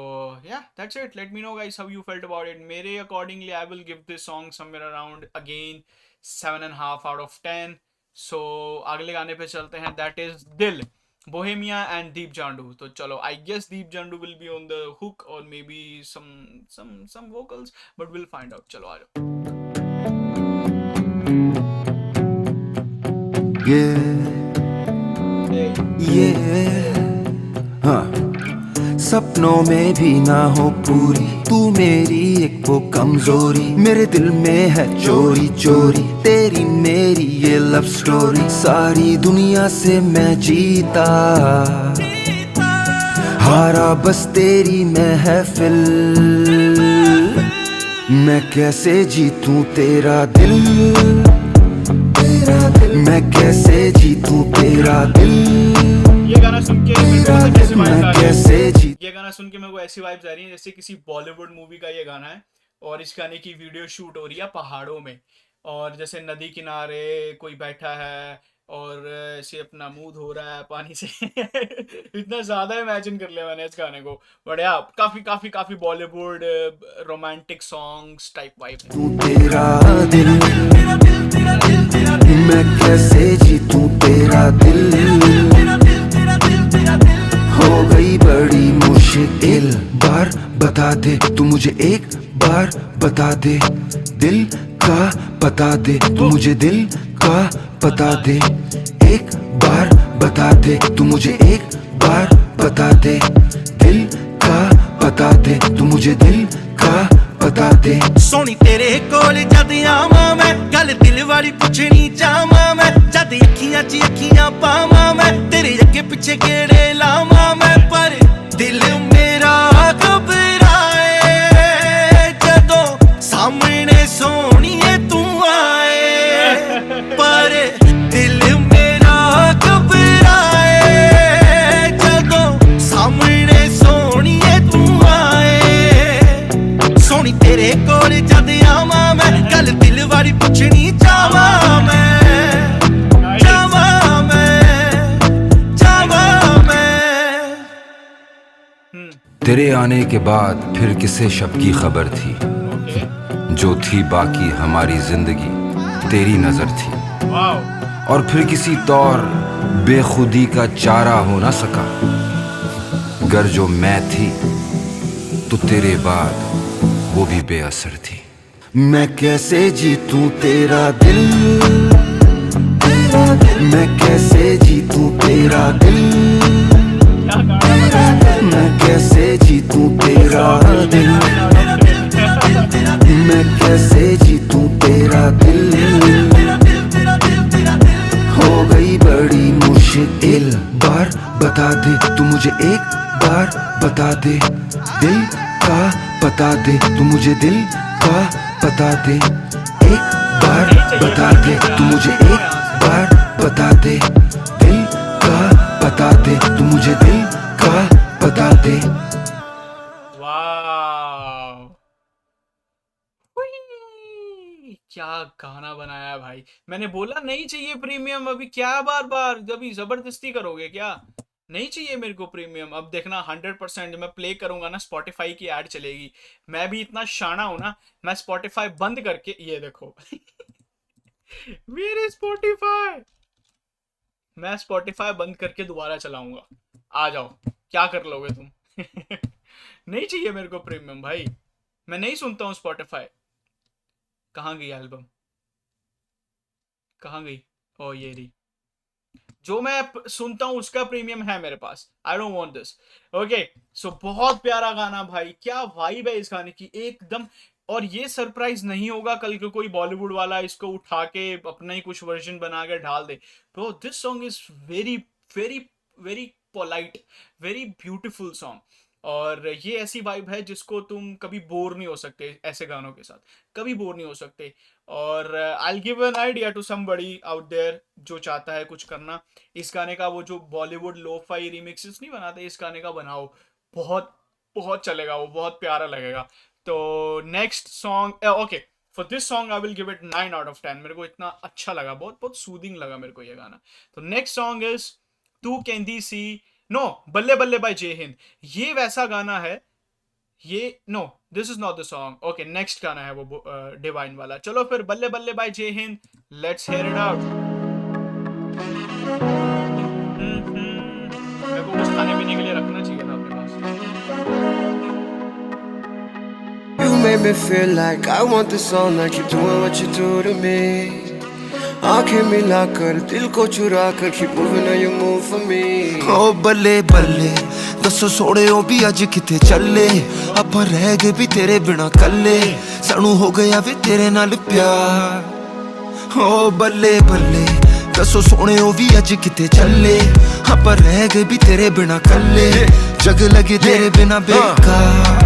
yeah, that's it. Let me know guys how you felt about it. मेरे accordingly I will give this song somewhere around again 7.5 out of 10. So अगले गाने पे चलते हैं. That is दिल, Bohemia and Deep Jandu. तो चलो, I guess Deep Jandu will be on the hook or maybe some vocals, but we'll find out. चलो आ जाओ. Yeah, yeah, huh. सपनों में भी ना हो पूरी तू मेरी एक वो कमजोरी मेरे दिल में है चोरी चोरी तेरी मेरी ये लव स्टोरी सारी दुनिया से मैं जीता हारा बस तेरी महफिल मैं कैसे जीतूं तेरा दिल मैं कैसे जीतूं तेरा दिल ये गाना सुन के मेरे को ऐसी vibes आ रही हैं। ये गाना सुन के मेरे को ऐसी वाइब्स आ रही हैं जैसे किसी बॉलीवुड मूवी का ये गाना है और इस गाने की वीडियो शूट हो रही है पहाड़ों में और जैसे नदी किनारे कोई बैठा है और ऐसे अपना मुंह धो रहा है पानी से इतना ज्यादा इमेजिन कर लिया मैंने इस गाने को बढ़िया काफी काफी काफी Bollywood romantic songs type vibe है। तू तेरा दिल मैं कैसे जीतूं तेरा दिल हो गई बड़ी मुश्किल बार बता दे तू मुझे एक बार बता दे दिल का बता दे तू मुझे दिल का बता दे एक बार बता दे तू मुझे एक बार बता दे दिल का बता दे तू मुझे दिल का बता दे सोनी तेरे कोल जद आवां मैं गल दिल वाली पुछनी चाहां मैं जद अखियां च अखियां पावां मैं तेरे अगे पिछे गेड़े लावां मैं पर दिल मेरा घबराए जदों सामने सोहणीए तू आए पर दिल मेरा घबराए जदों सामने सोहणीए तू आए सोनी तेरे कोल जद आवां मैं गल दिल वाली पुछनी चाहां मैं तेरे आने के बाद फिर किसे शब की खबर थी जो थी बाकी हमारी जिंदगी तेरी नजर थी और फिर किसी तौर बेखुदी का चारा हो ना सका गर जो मैं थी तो तेरे बाद वो भी बेअसर थी मैं कैसे जीतूं तेरा दिल मैं कैसे जीतूं तेरा दिल मैं कैसे जीतूं तेरा दिल मैं कैसे जीतूं तेरा दिल हो गई बड़ी मुश्किल बार बता दे तू मुझे एक बार बता दे दिल का बता दे तू मुझे दिल का बता दे एक बार बता दे तू मुझे एक बार बता दे दिल का बता दे तू मुझे दिल का बता दे वाव क्या गाना बनाया है भाई मैंने बोला नहीं चाहिए प्रीमियम अभी क्या बार बार अभी जबरदस्ती करोगे क्या नहीं चाहिए मेरे को प्रीमियम अब देखना 100% मैं प्ले करूंगा ना स्पॉटिफाई की ऐड चलेगी मैं भी इतना शाना हूं ना मैं स्पॉटिफाई बंद करके ये देखो मेरे स्पॉटिफाई मैं स्पॉटिफाई बंद करके दोबारा चलाऊंगा आ जाओ क्या कर लोगे तुम नहीं चाहिए मेरे को प्रीमियम भाई मैं नहीं सुनता हूँ स्पॉटिफाई कहाँ गई एल्बम कहाँ गई ओ ये रही जो मैं सुनता हूँ उसका प्रीमियम है मेरे पास I don't want this okay so बहुत प्यारा गाना भाई क्या वाइब है इस गाने की एकदम और ये सरप्राइज नहीं होगा कल को कोई बॉलीवुड वाला इसको उठा के अपना ही कुछ वर्जन बना के ढाल दे bro this song is very very very polite very beautiful song और ये ऐसी वाइब है जिसको तुम कभी बोर नहीं हो सकते ऐसे गानों के साथ कभी बोर नहीं हो सकते और I will give an idea to somebody out there जो चाहता है कुछ करना इस गाने का वो जो बॉलीवुड लोफाई रिमिक्सेस नहीं बनाते इस गाने का बनाओ बहुत बहुत चलेगा वो बहुत प्यारा लगेगा तो next song okay for this song I will give it 9 out of 10 मेरे को इतना अच्छा लगा बहुत बहुत सूदिंग लगा मेरे को ये गाना तो नेक्स्ट सॉन्ग इज तू कहंदी सी नो बल्ले बल्ले बाय जय हिंद ये वैसा गाना है ये no this is not the song okay next गाना है वो डिवाइन वाला चलो फिर बल्ले बल्ले बाय जय Hind let's hear it out मेरे को कुछ खाने पीने के लिए रखना चाहिए था अपने पास You made me feel like I want this all night. Keep doing what you do to me. आंखें मिलाकर दिल को चुरा कर keep moving now you move for me ਓ ਬੱਲੇ ਬੱਲੇ ਦੱਸੋ ਸੋਹਣਿਓ ਵੀ ਅੱਜ ਕਿੱਥੇ ਚੱਲੇ ਆਪਾਂ ਰਹਿ ਗਏ ਵੀ ਤੇਰੇ ਬਿਨਾ ਕੱਲੇ ਸਾਨੂੰ ਹੋ ਗਿਆ ਵੀ ਤੇਰੇ ਨਾਲ ਪਿਆਰ ਓ ਬੱਲੇ ਬੱਲੇ ਦੱਸੋ ਸੋਹਣਿਓ ਵੀ ਅੱਜ ਕਿੱਥੇ ਚੱਲੇ ਆਪਾਂ ਰਹਿ ਗਏ ਵੀ ਤੇਰੇ ਬਿਨਾ ਕੱਲੇ ਜਗ ਲਗੇ ਤੇਰੇ ਬਿਨਾ ਬੇਕਾਰ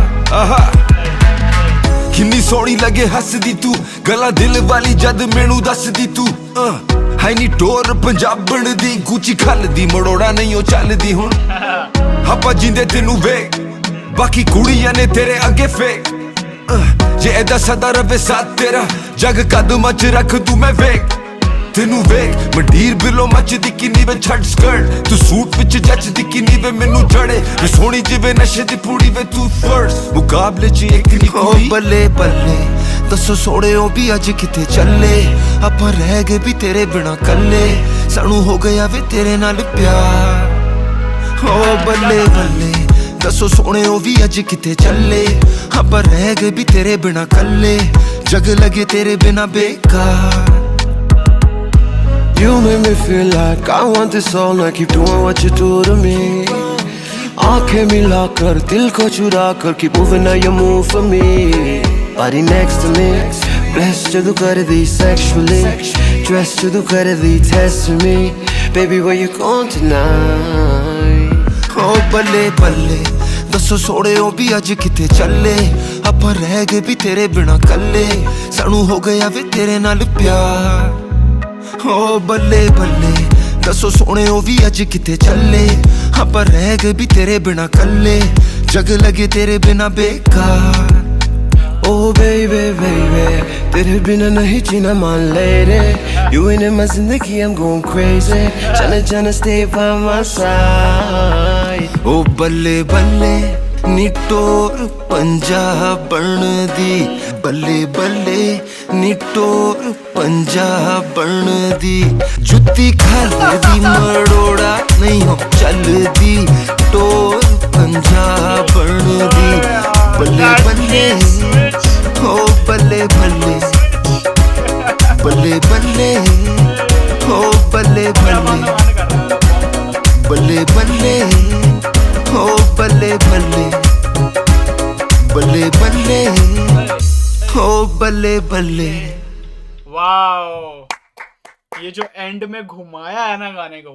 ਕਿੰਨੀ ਸੋਹਣੀ ਲੱਗੇ ਹੱਸਦੀ ਤੂੰ ਗੱਲਾਂ ਦਿਲ ਵਾਲੀ ਜਦ ਮੈਨੂੰ ਦੱਸਦੀ ਤੂੰ ਹਾਈ ਨੀ ਟੋਰ ਪੰਜਾਬਣ ਦੀ ਗੁੱਚੀ ਖੱਲਦੀ ਮੜੋੜਾ ਨਹੀਂ ਉਹ ਚੱਲਦੀ ਹੁਣ ਆਪਾਂ ਜਿੰਦੇ ਤੈਨੂੰ ਵੇਖ ਬਾਕੀ ਕੁੜੀਆਂ ਨੇ ਤੇਰੇ ਅੱਗੇ ਫੇਕ ਜੇ ਐਦਾ ਸਦਾ ਰਵੇ ਸਾਥ ਤੇਰਾ ਜਗ ਕਦਮਾਂ ਚ ਰੱਖ ਤੂੰ ਮੈਂ ਵੇਖ ਤੈਨੂੰ ਵੇਖ ਮੰਡੀਰ ਬਿਲੋ ਮੱਚਦੀ ਕਿੰਨੀ ਵੇ ਛੱਡ ਸਕਰਟ ਤੂੰ ਸੂਟ ਵਿੱਚ ਜੱਚਦੀ ਕਿੰਨੀ ਵੇ ਮੈਨੂੰ ਜੜੇ ਵੇ ਸੋਹਣੀ ਜਿਵੇਂ ਨਸ਼ੇ ਦੀ ਪੂੜੀ ਵੇ ਤੂੰ ਫਰਸਟ ਮੁਕਾਬਲੇ ਚ ਇੱਕ ਨਹੀਂ ਓ ਕੋਈ ਬੱਲੇ ਬੱਲੇ ਦੱਸੋ ਸੋਹਣਿਓ ਵੀ ਅੱਜ ਕਿੱਥੇ ਚੱਲੇ ਆਪਾਂ ਰਹਿ ਗਏ ਵੀ ਤੇਰੇ ਬਿਨਾ ਕੱਲੇ ਸਾਨੂੰ ਹੋ ਗਿਆ ਵੀ ਤੇਰੇ ਨਾਲ ਪਿਆਰ ਓ ਬੱਲੇ ਬੱਲੇ ਦੱਸੋ ਸੋਹਣਿਓ ਵੀ ਅੱਜ ਕਿੱਥੇ ਚੱਲੇ ਆਪਾਂ ਰਹਿ ਗਏ ਵੀ ਤੇਰੇ ਬਿਨਾ ਕੱਲੇ ਜਗ ਲਗੇ ਤੇਰੇ ਬਿਨਾ ਬੇਕਾਰ You make me feel like I want this all night keep doing what you do to me आंखें मिलाकर दिल को चुरा कर keep moving now you move for me body next to me blessed to do कर दी sexually dressed to do कर दी testing me baby where you going tonight ਓ ਬੱਲੇ ਬੱਲੇ ਦੱਸੋ ਸੋਹਣਿਓ ਵੀ ਅੱਜ ਕਿੱਥੇ ਚੱਲੇ ਆਪਾਂ ਰਹਿ ਗਏ ਵੀ ਤੇਰੇ ਬਿਨਾ ਕੱਲੇ ਸਾਨੂੰ ਹੋ ਗਿਆ ਵੀ ਤੇਰੇ ਨਾਲ ਪਿਆਰ ਓ ਬੱਲੇ ਬੱਲੇ ਦੱਸੋ ਸੋਹਣਿਓ ਵੀ ਅੱਜ ਕਿੱਥੇ ਚੱਲੇ ਆਪਾਂ ਰਹਿ ਗਏ ਵੀ ਤੇਰੇ ਬਿਨਾ ਕੱਲੇ ਜਗ ਲਗੇ ਤੇਰੇ ਬਿਨਾ ਬੇਕਾਰ Oh baby baby तेरे बिना नहीं जीना मान lady You ain't in my zindagi I'm going crazy Tryna stay by my side ਓ ਬੱਲੇ ਬੱਲੇ ਨੀ ਟੋਰ ਪੰਜਾਬਣ ਦੀ ਬੱਲੇ ਬੱਲੇ ਨੀ ਟੋਰ ਪੰਜਾਬਣ ਦੀ ਜੁੱਤੀ ਖਲਦੀ ਮੜੋੜਾ ਨਹੀਂ ਹੋ ਚੱਲਦੀ ਟੋਰ ਪੰਜਾਬਣ ਦੀ ਬੱਲੇ ਬੱਲੇ ਓ ਬੱਲੇ ਬੱਲੇ ਬੱਲੇ ਬੱਲੇ ਓ ਬੱਲੇ ਬੱਲੇ ਬੱਲੇ ਬੱਲੇ ਓ ਬੱਲੇ ਬੱਲੇ ਬੱਲੇ ਬੱਲੇ ਓ ਬੱਲੇ ਬੱਲੇ वाओ ये जो एंड में घुमाया है ना गाने को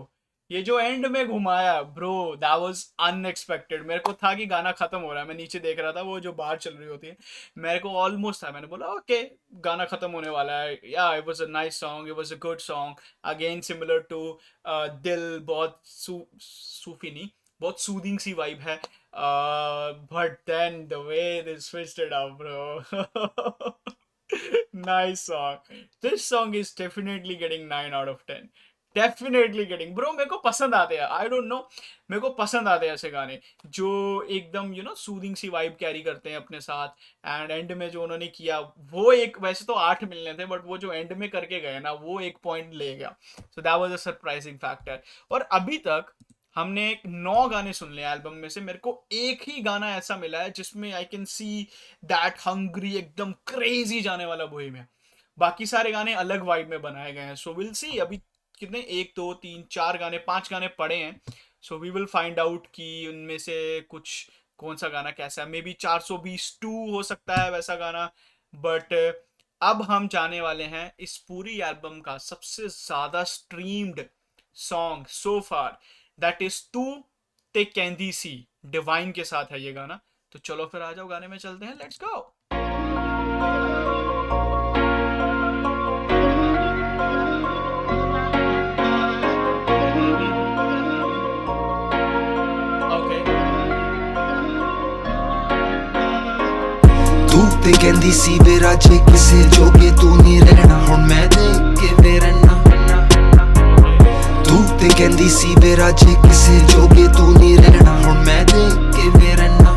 ये जो एंड में घुमाया ब्रो दैट वाज अनएक्सपेक्टेड मेरे को था कि गाना खत्म हो रहा है मैं नीचे देख रहा था वो जो बाहर चल रही होती है मेरे को ऑलमोस्ट था मैंने बोला ओके गाना खत्म होने वाला है या it was a nice song it was a good song again similar to दिल बहुत सूफी नहीं बहुत सूदिंग सी वाइब है but then the way they switched it up bro nice song this song is definitely getting 9 out of 10 definitely getting bro मेरे को पसंद आते हैं I don't know मेरे को पसंद आते हैं ऐसे गाने जो एकदम you know सूदिंग सी वाइब कैरी करते हैं अपने साथ एंड एंड में जो उन्होंने किया वो एक वैसे तो 8 मिलने थे बट वो जो एंड में करके गए ना वो एक पॉइंट ले गया so that was a surprising factor और अभी तक हमने 9 गाने सुन लिए एल्बम में से मेरे को एक ही गाना ऐसा मिला है जिसमें I can see that hungry एकदम क्रेजी जाने वाला बोहेमिया बाकी सारे गाने अलग वाइब में बनाए गए हैं सो विल सी अभी कितने 1 2 3 4 गाने 5 गाने पड़े हैं so we will find out कि उनमें से कुछ कौन सा गाना कैसा है मे बी 422 हो सकता है वैसा गाना बट अब हम जाने वाले हैं इस पूरी एल्बम का सबसे ज्यादा streamed song so far that is तू ते कैंदी सी डिवाइन के साथ है ये गाना तो चलो फिर आ जाओ गाने में चलते हैं लेट्स गो ਤੂੰ ਤੇ ਕਹਿੰਦੀ ਸੀ ਵੇ ਰਾਜੇ ਕਿਸੇ ਜੋਗੇ ਤੂੰ ਨਹੀਂ ਰਹਿਣਾ ਹੁਣ ਮੈਂ ਦੇਖ ਕੇ ਵੇ ਰਹਿਣਾ ਤੂੰ ਤੇ ਕਹਿੰਦੀ ਸੀ ਵੇ ਰਾਜੇ ਕਿਸੇ ਜੋਗੇ ਤੂੰ ਨਹੀਂ ਰਹਿਣਾ ਹੁਣ ਮੈਂ ਦੇਖ ਕੇ ਵੇ ਰਹਿਣਾ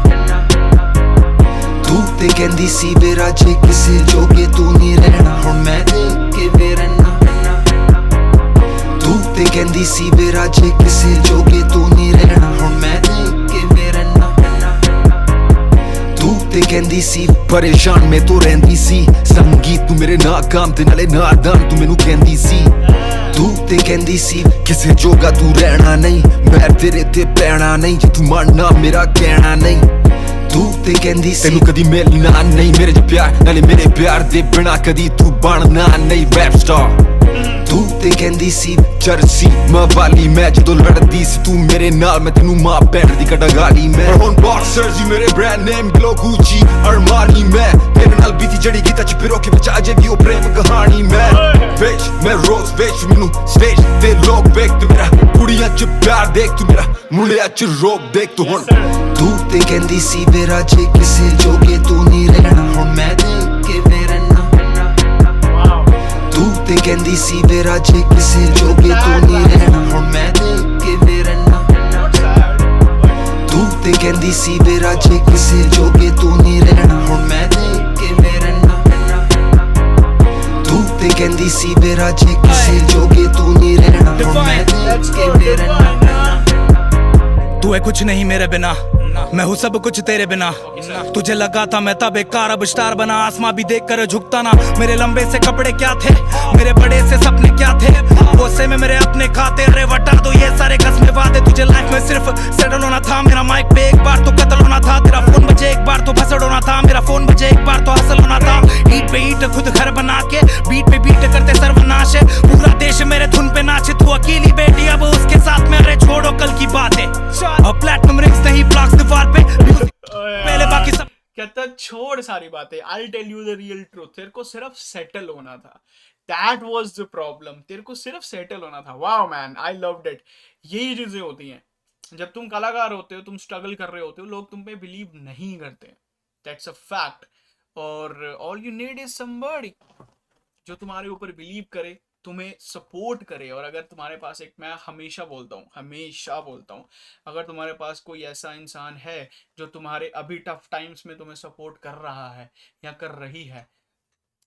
ਤੂੰ ਤੇ ਕਹਿੰਦੀ ਸੀ ਵੇ ਰਾਜੇ ਕਿਸੇ ਜੋਗੇ ਤੂੰ ਨਹੀਂ ਰਹਿਣਾ ਹੁਣ ਮੈਂ ਦੇਖ ਕੇ ਵੇ ਰਹਿਣਾ ਤੂੰ ਤੇ ਕਹਿੰਦੀ ਸੀ ਵੇ ਰਾਜੇ ਕਿਸੇ ਜੋਗੇ ਤੂੰ ਨਹੀਂ ਰਹਿਣਾ ਹੁਣ ਮੈਂ ਦੇਖ ਕੇ ਵੇ ਰਹਿਣਾ ਤੂੰ ਤੇ ਕਹਿੰਦੀ ਸੀ ਪਰੇਸ਼ਾਨ ਮੈਂ ਤੋਂ ਰਹਿੰਦੀ ਸੀ ਸੰਗੀਤ ਤੂੰ ਮੇਰੇ ਨਾਕਾਮ ਤੇ ਨਾਲੇ ਨਾਦਾਨ ਤੂੰ ਮੈਨੂੰ ਕਹਿੰਦੀ ਸੀ ਤੂੰ ਤੇ ਕਹਿੰਦੀ ਸੀ ਕਿਸੇ ਜੋਗਾ ਤੂੰ ਰਹਿਣਾ ਨਹੀਂ ਮੈਂ ਤੇਰੇ ਤੇ ਪੈਣਾ ਨਹੀਂ ਜੇ ਤੂੰ ਮੰਨਣਾ ਮੇਰਾ ਕਹਿਣਾ ਨਹੀਂ ਤੂੰ ਤੇ ਕਹਿੰਦੀ ਸੀ ਤੈਨੂੰ ਕਦੀ ਮਿਲਣਾ ਨਹੀਂ ਮੇਰੇ ਚ ਪਿਆਰ ਨਾਲੇ ਮੇਰੇ ਪਿਆਰ ਦੇ ਬਿਨਾ ਕਦੀ ਤੂੰ ਬਣਨਾ ਨਹੀਂ ਰੈਪ ਸਟਾਰ ਤੂੰ ਤੇ ਕਹਿੰਦੀ ਸੀ ਚਰਸੀ ਮਵਾਲੀ ਮੈਂ ਜਦੋਂ ਲੜਦੀ ਸੀ ਤੂੰ ਮੇਰੇ ਨਾਲ ਮੈਂ ਤੈਨੂੰ ਮਾਂ ਭੈਣ ਦੀ ਕਟਾ ਗਾਲੀ ਮੈਂ ਹੁਣ ਬਾਕਸਰਸ ਜੀ ਮੇਰੇ ਬ੍ਰਾਂਡ ਨੇਮ ਗਲੋ ਗੁੱਚੀ ਅਰਮਾਨੀ ਮੈਂ ਤੇਰੇ ਨਾਲ ਬੀਤੀ ਜੜੀ ਗੀਤਾ ਚ ਪਿਰੋ ਕੇ ਵਿੱਚ ਅਜੇ ਵੀ ਉਹ ਪ੍ਰੇਮ ਕਹਾਣੀ ਮੈਂ ਰੋਜ਼ ਵੇਚ ਮੈਨੂੰ ਸਟੇਜ ਤੇ ਲੋਕ ਵੇਖ ਤੂੰ ਮੇਰਾ ਕੁੜੀਆਂ ਚ ਪਿਆਰ ਦੇਖ ਤੂੰ ਮੇਰਾ ਮੁੰਡਿਆਂ ਚ ਰੋਕ ਦੇਖ ਤੂੰ ਹੁਣ ਤੂੰ ਤੇ ਕਹਿੰਦੀ ਸੀ ਮੇਰਾ ਜੇ ਕਿਸੇ ਜੋਗੇ ਤੂੰ ਨਹੀਂ ਰਹਿਣਾ ਹੁਣ ਮੈਂ ਦੇਖ ਕੇ ਮੇਰਾ ਤੂੰ ਤੇ ਕਹਿੰਦੀ ਸੀ ਮੇਰਾ ਜੇ ਕਿਸੇ ਜੋਗੇ ਤੂੰ ਨਹੀਂ ਰਹਿਣਾ ਹੁਣ ਮੈਂ ਦੇਖ ਕੇ ਮੇਰਾ ਤੂੰ ਤੇ ਕਹਿੰਦੀ ਸੀ ਮੇਰਾ ਜੇ ਕਿਸੇ ਜੋਗੇ ਤੂੰ ਨਹੀਂ ਰਹਿਣਾ ਹੁਣ ਮੈਂ ਦੇਖ ਕੇ ਮੇਰਾ ਤੂੰ ਤੇ ਕਹਿੰਦੀ ਸੀ ਮੇਰਾ ਜੇ ਕਿਸੇ ਜੋਗੇ ਤੂੰ ਨਹੀਂ ਰਹਿਣਾ ਹੁਣ ਮੈਂ ਦੇਖ ਕੇ ਮੇਰਾ तू है कुछ नहीं मेरे बिना मैं हूँ सब कुछ तेरे बिना तुझे लगा था मैं तब एक कार अब स्टार बना आसमां भी देख कर झुकता ना मेरे लंबे से कपड़े क्या थे मेरे बड़े से सपने क्या थे बोसे में मेरे अपने खाते रे वटा दो ये सारे कसमें वादे तुझे लाइफ में सिर्फ सेटल होना था मेरा माइक पे एक बार तो कत्ल होना था तेरा फोन बजे एक बार तो भसड़ होना था मेरा फोन बजे एक बार तो हसल होना था ईट पे ईट खुद घर बना के बीट पे बीट करते सर्वनाश है पूरा देश मेरे धुन पे नाचे तू अकेली बेटी अब उसके साथ में अरे छोड़ो कल की बात है अब प्लेटिनम रिंग्स नहीं ब्लॉक्स दीवार पे पहले बाकी सब कहता छोड़ सारी बातें I tell you the real truth तेरे को सिर्फ सेटल होना था दैट वाज द प्रॉब्लम तेरे को सिर्फ सेटल होना था wow man I loved it यही चीजें होती हैं जब तुम कलाकार होते हो तुम स्ट्रगल कर रहे होते हो लोग तुम पे बिलीव नहीं करते दैट्स अ फैक्ट और all you need is somebody जो तुम्हारे ऊपर बिलीव करे तुम्हें सपोर्ट करे और अगर तुम्हारे पास एक मैं हमेशा बोलता हूँ अगर तुम्हारे पास कोई ऐसा इंसान है जो तुम्हारे अभी टफ टाइम्स में तुम्हें सपोर्ट कर रहा है या कर रही है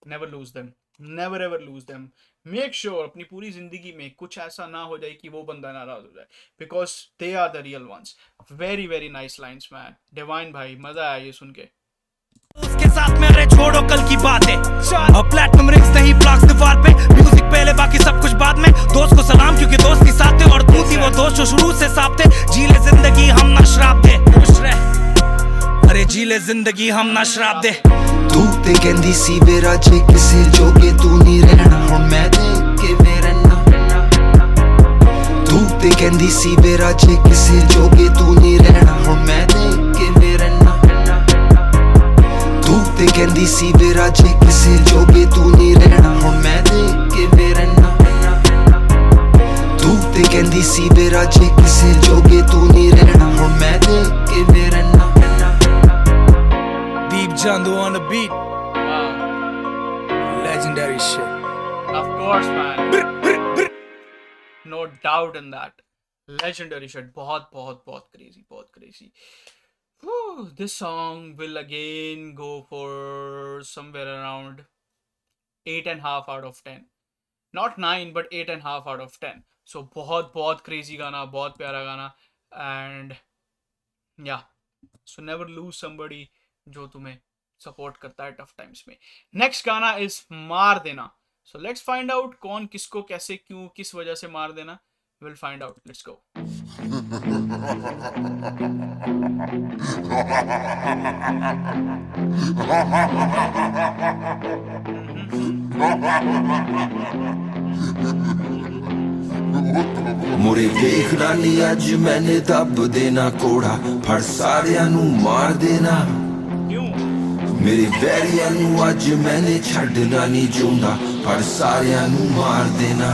never lose them never ever lose them make sure अपनी पूरी जिंदगी में कुछ ऐसा ना हो जाए कि वो बंदा नाराज हो जाए because they are the real ones very very nice lines man divine भाई मजा आया ये सुन के उसके साथ में अरे छोड़ो कल की बात है अब प्लेटिनम रिंग्स नहीं ब्लॉक्स दीवार पे म्यूजिक पहले बाकी सब कुछ बाद में दोस्त को सलाम क्योंकि दोस्त ही साथ थे और तू थी वो दोस्त जो शुरू से साथ थे जी ले जिंदगी हम ना शराब दे खुश रह अरे जी ले जिंदगी हम ना शराब दे तू ते कहंदी सी मेरा जे किसे जोगे तू नहीं रहना हुण मैं देख के मेरा तू ते कहंदी सी मेरा जे किसे जोगे तू नहीं रहना हुण मैं देख के मेरा तू ते कहंदी सी मेरा जे किसे जोगे तू नहीं रहना हुण मैं देख के मेरा तू ते कहंदी सी मेरा जे किसे जोगे तू नहीं रहना हुण मैं देख के मेरा Deep Jandu on the beat wow legendary shit of course man no doubt in that legendary shit बहुत crazy Whew, this song will again go for somewhere around 8.5 out of 10 not 9 but 8.5 out of 10 so बहुत crazy गाना बहुत प्यारा गाना and yeah so never lose somebody जो तुम्हें support करता है टफ टाइम्स में नेक्स्ट गाना इज मार देना सो लेट्स फाइंड आउट कौन किसको कैसे क्यों किस वजह से मार देना will find out let's go मुरे देखना नहीं अज मैंने दब देना कोड़ा फड़ सारिया नू मार देना मेरे वैरिया नू अज मैंने छड्डना नहीं चाहुंदा फड़ सारिया नू मार देना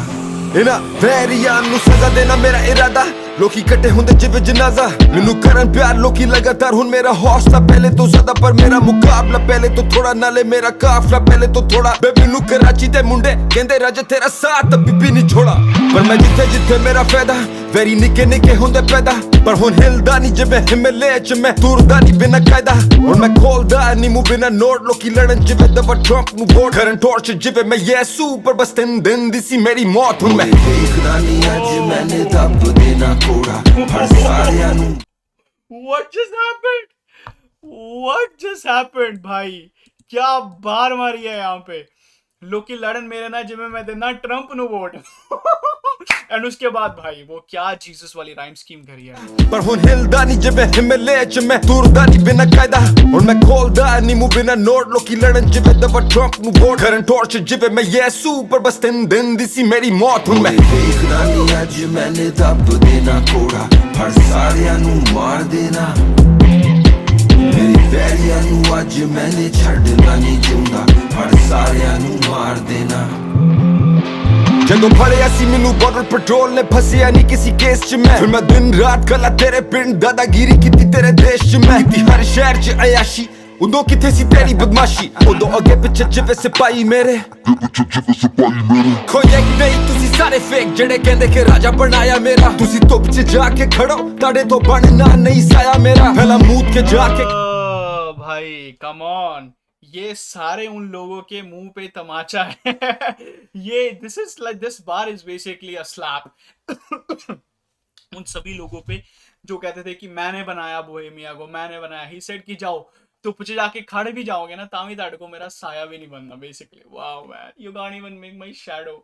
इना वैरिया नू सजा देना मेरा इरादा लोकी कट्टे हुंदे जिवें जनाजा मैनू करन प्यार लोकी लगातार हुन मेरा हौसला पहले तो ज्यादा पर मेरा मुकाबला पहले तो थोड़ा नाले मेरा काफला पहले तो थोड़ा बेबी नू कराची ते मुंडे कहंदे राजा तेरा साथ बीबी नहीं छोड़ा पर मैं जिथे जिथे मेरा फायदा वेरी निके निके हुंदे पैदा पर हुन हिलदा नहीं जिवें हिमालय च मैं तुरदा नहीं बिना कायदा हुन मैं खोलदा नहीं मुंह बिना नोट लोकी लड़न जिवें दबा ट्रंप नू वोट करन टॉर्च जिवें मैं येसू पर बस 3 दिन दी सी मेरी मौत हुन मैं देखदा नहीं अज मैंने दब देना कोड़ा फड़ सारिया नू What just happened? What just happened भाई? क्या बार मारी है यहाँ पे? लोकी लड़न मेरे ना जिम्मे मैं देना ट्रंप नु वोट एंड उसके बाद भाई वो क्या जीसस वाली राइम स्कीम करी है। पर हुन हिलदा नहीं जिवें हिमले च मैं तुरदा नहीं बिना कायदा हुन मैं खोलदा नहीं मुंह बिना नोट लोकी लड़न जिवें दबा ट्रंप नु वोट करन टॉर्च जिवें मैं यीशु पर बस दिन दी सी मेरी मौत हुन मैं देखना नहीं अज मैंने दब देना कोड़ा हर सारियां नु मार देना मेरी वैरियां नु अज मैंने छड़ना नहीं जिंदा हर सारियां नु मार देना ਜਦੋਂ ਫੜਿਆ ਸੀ ਮੈਨੂੰ ਬਾਰਡਰ ਪੈਟਰੋਲ ਨੇ ਫਸਿਆ ਨਹੀਂ ਕਿਸੇ ਕੇਸ 'ਚ ਮੈਂ ਫਿਰ ਮੈਂ ਦਿਨ ਰਾਤ ਕੱਲਾ ਤੇਰੇ ਪਿੰਡ ਦਾਦਾਗੀਰੀ ਕੀਤੀ ਤੇਰੇ ਦੇਸ਼ 'ਚ ਮੈਂ ਕੀਤੀ ਹਰ ਸ਼ਹਿਰ 'ਚ ਅਯਾਸ਼ੀ ਉਦੋਂ ਕਿੱਥੇ ਸੀ ਤੇਰੀ ਬਦਮਾਸ਼ੀ ਉਦੋਂ ਅੱਗੇ ਪਿੱਛੇ ਜਿਵੇਂ ਸਿਪਾਹੀ ਮੇਰੇ ਕੋਈ ਇੱਕ ਨਹੀਂ ਤੁਸੀਂ ਸਾਰੇ ਫੇਕ ਜਿਹੜੇ ਕਹਿੰਦੇ ਕਿ ਰਾਜਾ ਬਣਾਇਆ ਮੇਰਾ ਤੁਸੀਂ ਧੁੱਪ 'ਚ ਜਾ ਕੇ ਖੜੋ ਤੁਹਾਡੇ ਤੋਂ ਬਣਨਾ ਨਹੀਂ ਸਾਇਆ ਮੇਰਾ ਪਹਿਲਾਂ ਮੂਤ ਕੇ ਜਾ ਕੇ भाई कम ऑन, ये सारे उन लोगों के मुंह पे तमाचा है ये this is like this bar is basically a slap उन सभी लोगों पे जो कहते थे कि मैंने बनाया बोहेमिया को, मैंने बनाया। ही सेड कि जाओ तो पीछे जाके खड़े भी जाओगे ना तावी ताड़ को मेरा साया भी नहीं बनना basically. Wow man, you can't even make my shadow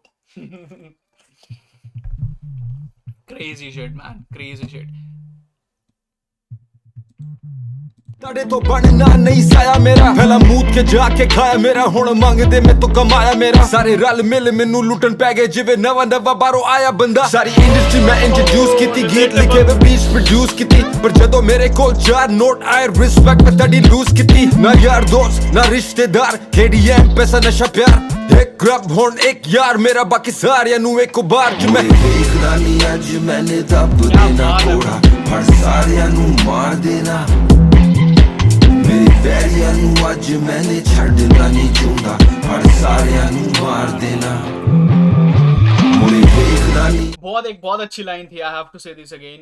crazy shit man, crazy shit. ਤੁਹਾਡੇ ਤੋਂ ਬਣਨਾ ਨਹੀਂ ਸਾਇਆ ਮੇਰਾ ਪਹਿਲਾਂ ਮੂਤ ਕੇ ਜਾ ਕੇ ਖਾਇਆ ਮੇਰਾ ਹੁਣ ਮੰਗਦੇ ਮੈਂ ਤੋਂ ਕਮਾਇਆ ਮੇਰਾ ਸਾਰੇ ਰਲ ਮਿਲ ਮੈਨੂੰ ਲੁੱਟਣ ਪੈ ਗਏ ਜਿਵੇਂ ਨਵਾਂ ਬਾਹਰੋਂ ਆਇਆ ਬੰਦਾ ਸਾਰੀ ਇੰਡਸਟਰੀ ਮੈਂ ਇੰਟਰੋਡਿਊਸ ਕੀਤੀ ਗੀਤ ਲਿਖੇ ਵੇ ਬੀਟਸ ਪ੍ਰੋਡਿਊਸ ਕੀਤੀ ਪਰ ਜਦੋਂ ਮੇਰੇ ਕੋਲ 4 ਨੋਟ ਆਏ ਰਿਸਪੈਕਟ ਮੈਂ ਤੁਹਾਡੀ ਲੂਜ਼ ਕੀਤੀ ਨਾ ਯਾਰ ਦੋਸਤ ਨਾ ਰਿਸ਼ਤੇਦਾਰ KDM ਪੈਸਾ ਨਸ਼ਾ ਪਿਆਰ ਇੱਕ ਰੱਬ ਹੁਣ ਇੱਕ ਯਾਰ ਮੇਰਾ ਬਾਕੀ ਸਾਰਿਆਂ ਨੂੰ ਇੱਕੋ ਬਾਰ ਚ ਮੈਂ ਦੇਖਦਾ ਨਹੀਂ ਅੱਜ ਮੈਨੇ ਦਬ ਦੇਣਾ ਕੋੜਾ ਹਰ ਸਾਰਿਆਂ ਨੂੰ ਮਾਰ ਦੇਣਾ मेरी वैरियां नु अज मैंने छड़ना नहीं चाहता हर सारियां नु मार देना मुझे देखना नहीं। बहुत अच्छी लाइन थी। आई हैव टू से दिस अगेन।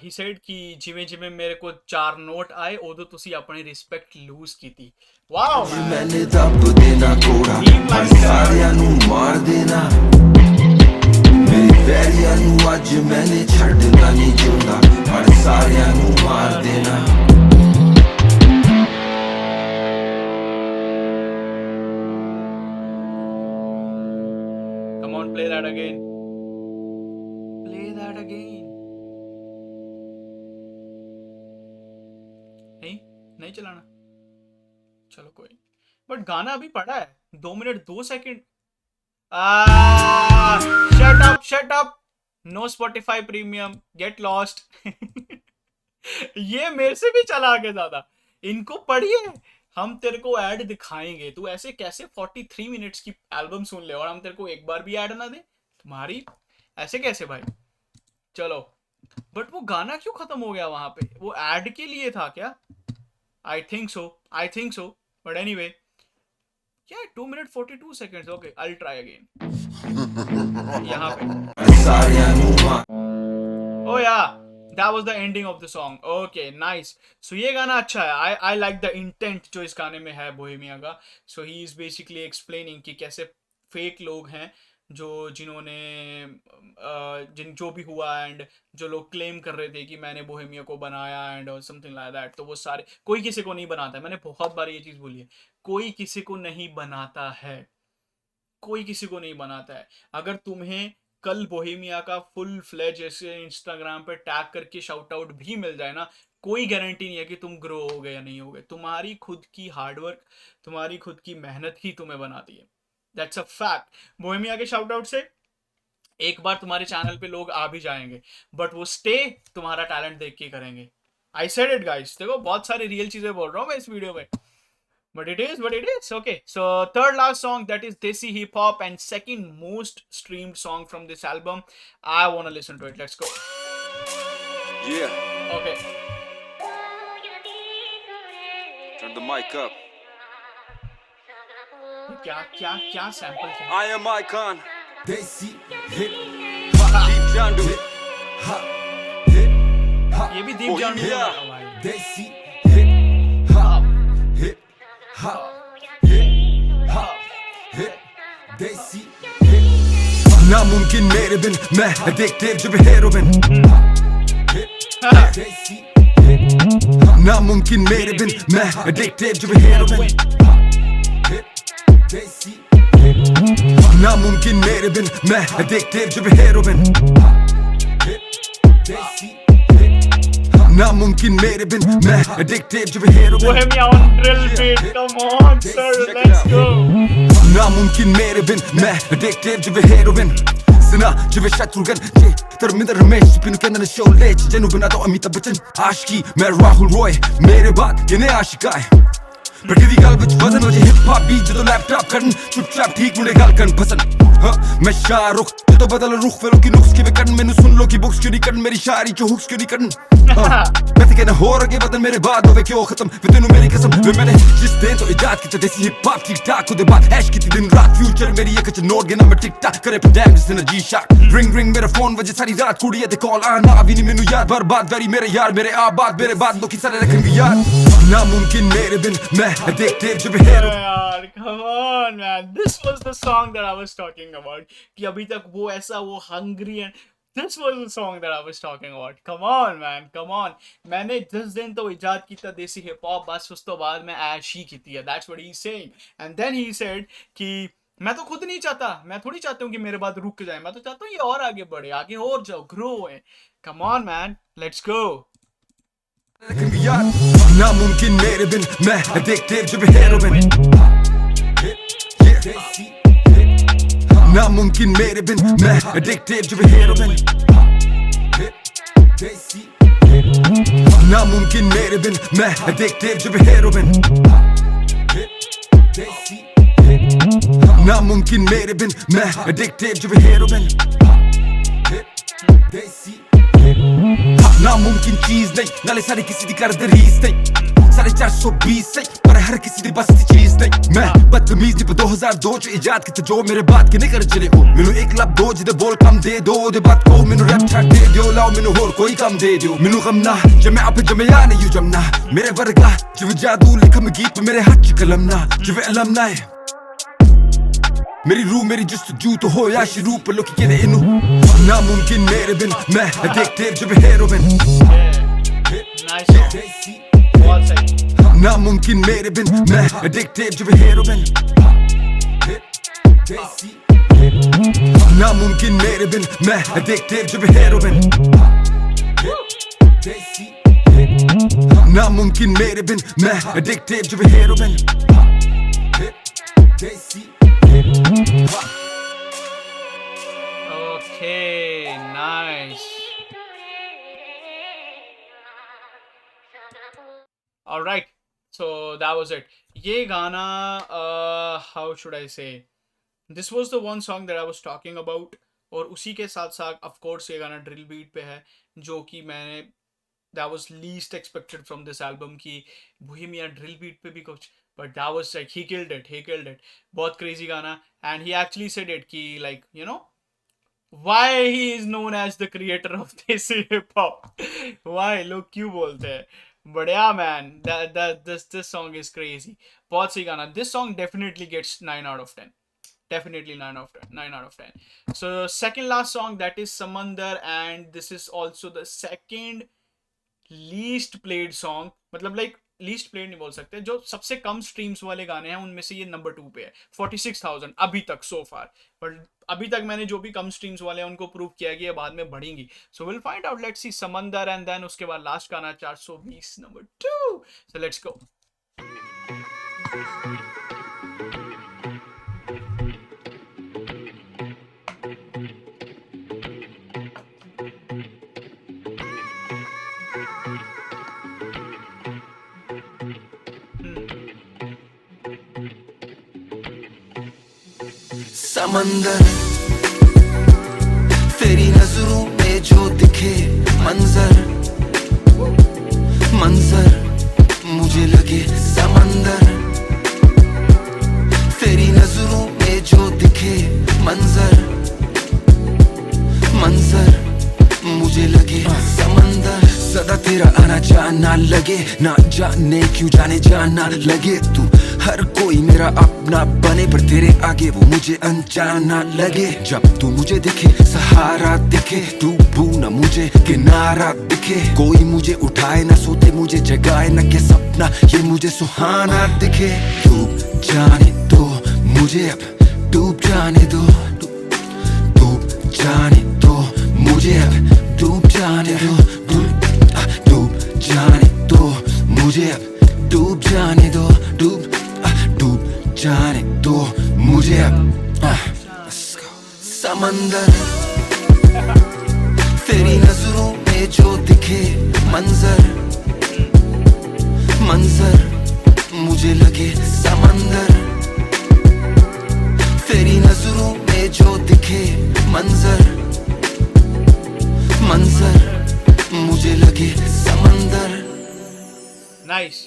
ही सेड कि जिवें जिवें मेरे को 4 नोट आए उदों तुसी अपनी रिस्पेक्ट लूज कीती। वाओ मैंने दब देना कोड़ा हर सारियां नु मार देना मेरी वैरियां नु अज मैंने छड़ना नहीं चाहता हर सारियां नु मार देना। Come on, play that again. Play that again. नहीं चलाना, चलो कोई। बट गाना अभी पड़ा है 2 minute 2 second. Shut up no Spotify premium, get lost ये मेरे से भी चला आगे ज्यादा। इनको पढ़िए, हम तेरे को ऐड दिखाएंगे, तू ऐसे कैसे 43 मिनट्स की एल्बम सुन ले और हम तेरे को एक बार भी ऐड ना दे? तुम्हारी ऐसे कैसे भाई? चलो, बट वो गाना क्यों खत्म हो गया वहां पे? वो ऐड के लिए था क्या? आई थिंक सो बट एनीवे, क्या 2 minute 42 seconds. Okay, I will try again यहाँ पे। ओ या, that was the ending of the song. Okay, nice. So ये गाना अच्छा है। I like the intent जो इस गाने में है बोहेमिया का। So he is basically explaining कि कैसे fake लोग हैं जिन्होंने जो भी हुआ एंड जो लोग क्लेम कर रहे थे कि मैंने बोहेमिया को बनाया एंड समथिंग लाइक दैट, तो वो सारे, कोई किसी को नहीं बनाता है। मैंने बहुत बार ये चीज़ बोली है, कोई किसी को नहीं बनाता है, कोई किसी को नहीं बनाता है। अगर तुम्हें कल बोहेमिया का फुल फ्लेज ऐसे इंस्टाग्राम पे टैग करके शाउट आउट भी मिल जाए ना, कोई गारंटी नहीं है कि तुम ग्रो होगे या नहीं होगे। तुम्हारी खुद की हार्डवर्क, तुम्हारी खुद की मेहनत ही तुम्हें बनाती है। That's a fact. बोहेमिया के शाउट आउट से एक बार तुम्हारे चैनल पे लोग आ भी जाएंगे, बट वो स्टे तुम्हारा टैलेंट देख के करेंगे। I said it guys. देखो, बहुत सारी रियल चीजें बोल रहा हूँ मैं इस वीडियो में, but it is what it is. Okay, so third last song, that is Desi Hip Hop, and second most streamed song from this album. I want to listen to it. Let's go. Yeah, Okay. turn the mic up. क्या sample है? I am icon. Desi hip hop, deep down to it. ये भी दीप जान Bohemia. भाई। Desi hip hop, hip hop, hip hop, hip Desi hip hop. नामुमकिन मेरे बिन, मैं देखते जब heroin. Hip Desi hip hop. नामुमकिन मेरे बिन मैं एडिक्टेड जब हेरोइन नामुमकिन मेरे बिन मैं एडिक्टेड जब हेरोइन नामुमकिन मेरे बिन मैं एडिक्टेड जब heroin Bohemia on drill beat. Come on, sir. Let's go. नामुमकिन मेरे बिन मैं एडिक्टेड जब heroin Sina jive shatrughan je Dharminder Ramesh Pinu ke andar Sholay Jenu bana do Amitabh Bachchan Aashki main Rahul Roy Mere baad ye ne aashika hai But if you gal vich wazan ho je hip hop beat Jado laptop karan chup chap theek mune gal kan pasan मैं शाहरुख तो बदल रुख फेरो की नुक्स की वे करन मैंने सुन लो की books क्यों नहीं करन मेरी शायरी जो हुक्स क्यों नहीं करन मैं तो कहना हो रगे बदल मेरे बाद हो वे क्यों खत्म वे तेनू मेरी कसम वे मैंने जिस दिन तो इजाद की देसी हिप हॉप ठीक ठाक उदे बाद हैश की दिन रात फ्यूचर मेरी एक च नोट गिना मैं टिक टाक करे पर डैम जिस जी शॉट रिंग रिंग मेरा फोन वजह सारी रात कुड़ी ते कॉल आना अभी नहीं मेनू याद बर्बाद वेरी मेरे यार मेरे आबाद मेरे बाद लोग की सारे रखेंगे यार नामुमकिन मेरे बिन मैं एडिक्टेड जब हेरो यार come on man, this was the song that I was talking about कि अभी तक वो ऐसा वो hungry and this was the song that I was talking about. Come on man, come on. मैंने जिस दिन तो इजाद की था देसी हिप हॉप बस उस तो बाद में ऐश ही की थी. That's what he's saying. And then he said कि मैं तो खुद नहीं चाहता, मैं थोड़ी चाहता हूँ कि मेरे बाद रुक जाए, मैं तो चाहता हूँ ये और आगे बढ़े, आगे और जाओ, ग्रो है. Come on man, let's go. नामुमकिन मेरे बिन मैं एडिक्टेड जब हेरोइन नामुमकिन मेरे बिन मैं एडिक्टेड जब हेरोइन नामुमकिन मेरे बिन मैं एडिक्टेड जब हेरोइन नामुमकिन मेरे बिन मैं एडिक्टेड जब हेरोइन नामुमकिन चीज नहीं नाले सारी किसी दी कर दे रीस नहीं 420 सही पर हर किसी दी बस दी चीज नहीं मैं बदतमीज नहीं पर 2002 च इजाद की जो मेरे बात के नहीं कर चले हो मैनू 1 लाख 2 जिदे बोल कम दे दो दे बात को मैनू रैप छाड़ दे दियो लाओ मैनू होर कोई कम दे दियो मैनू गम ना जे मैं आप जमया नहीं यू जमना मेरे वर्गा जिवे जादू लिखम गीत मेरे हाथ च कलम ना जिवे अलम ना है मेरी रूह मेरी जस्तजू तो हो या शुरू पर लोग कहते इनू नामुमकिन मेरे बिन मैं एडिक्टेड जब हेरोइन नामुमकिन मेरे बिन मैं एडिक्टेड जब हेरोइन नामुमकिन मेरे बिन मैं एडिक्टेड जब हेरोइन नामुमकिन मेरे बिन मैं एडिक्टेड जब heroin Okay, nice. All right, so that was it. ये गाना, how should I say? This was the one song that I was talking about. और उसी के साथ साथ of course ये गाना ड्रिल बीट पे है जो कि मैंने that was least expected from this album कि बोहेमिया ड्रिल बीट पे भी कुछ but that was like he killed it बहुत crazy गाना and he actually said it कि like you know why he is known as the creator of this hip hop why लोग क्यों बोलते हैं but yeah man this song is crazy बहुत सही गाना this song definitely gets 9 out of 10 definitely 9 out of 10 so second last song that is Samandar and this is also the second least played song मतलब like least played नहीं बोल सकते जो सबसे कम streams वाले गाने हैं उनमें से ये नंबर 2 पे है 46,000 अभी तक सो फार बट अभी तक मैंने जो भी कम स्ट्रीम्स वाले हैं उनको प्रूव किया कि ये बाद में बढ़ेंगी so will find out let's see समंदर एंड देन उसके बाद लास्ट गाना 420 नंबर 2 सो लेट्स गो समंदर तेरी नजरों में जो दिखे मंजर मंजर मुझे लगे समंदर तेरी नजरों में जो दिखे मंजर मंजर मुझे लगे समंदर सदा तेरा आना जाना लगे ना जाने क्यों जाने जाना लगे तू हर कोई मेरा अपना बने, पर तेरे आगे वो मुझे अनजाना लगे। जब तू मुझे दिखे सहारा दिखे, डूबू न मुझे किनारा दिखे। कोई मुझे उठाए ना, सोते मुझे जगाए ना, के सपना ये मुझे सुहाना दिखे। डूब जाने दो मुझे अब, डूब जाने दो, डूब जाने दो मुझे अब, डूब जाने दो, डूब जाने दो मुझे अब, डूब जाने दो, डूब जाने दो मुझे अब। समंदर तेरी नजरों में जो दिखे मंजर, मंजर मुझे लगे समंदर। तेरी नजरों में जो दिखे मंजर, मंजर मुझे लगे समंदर। Nice.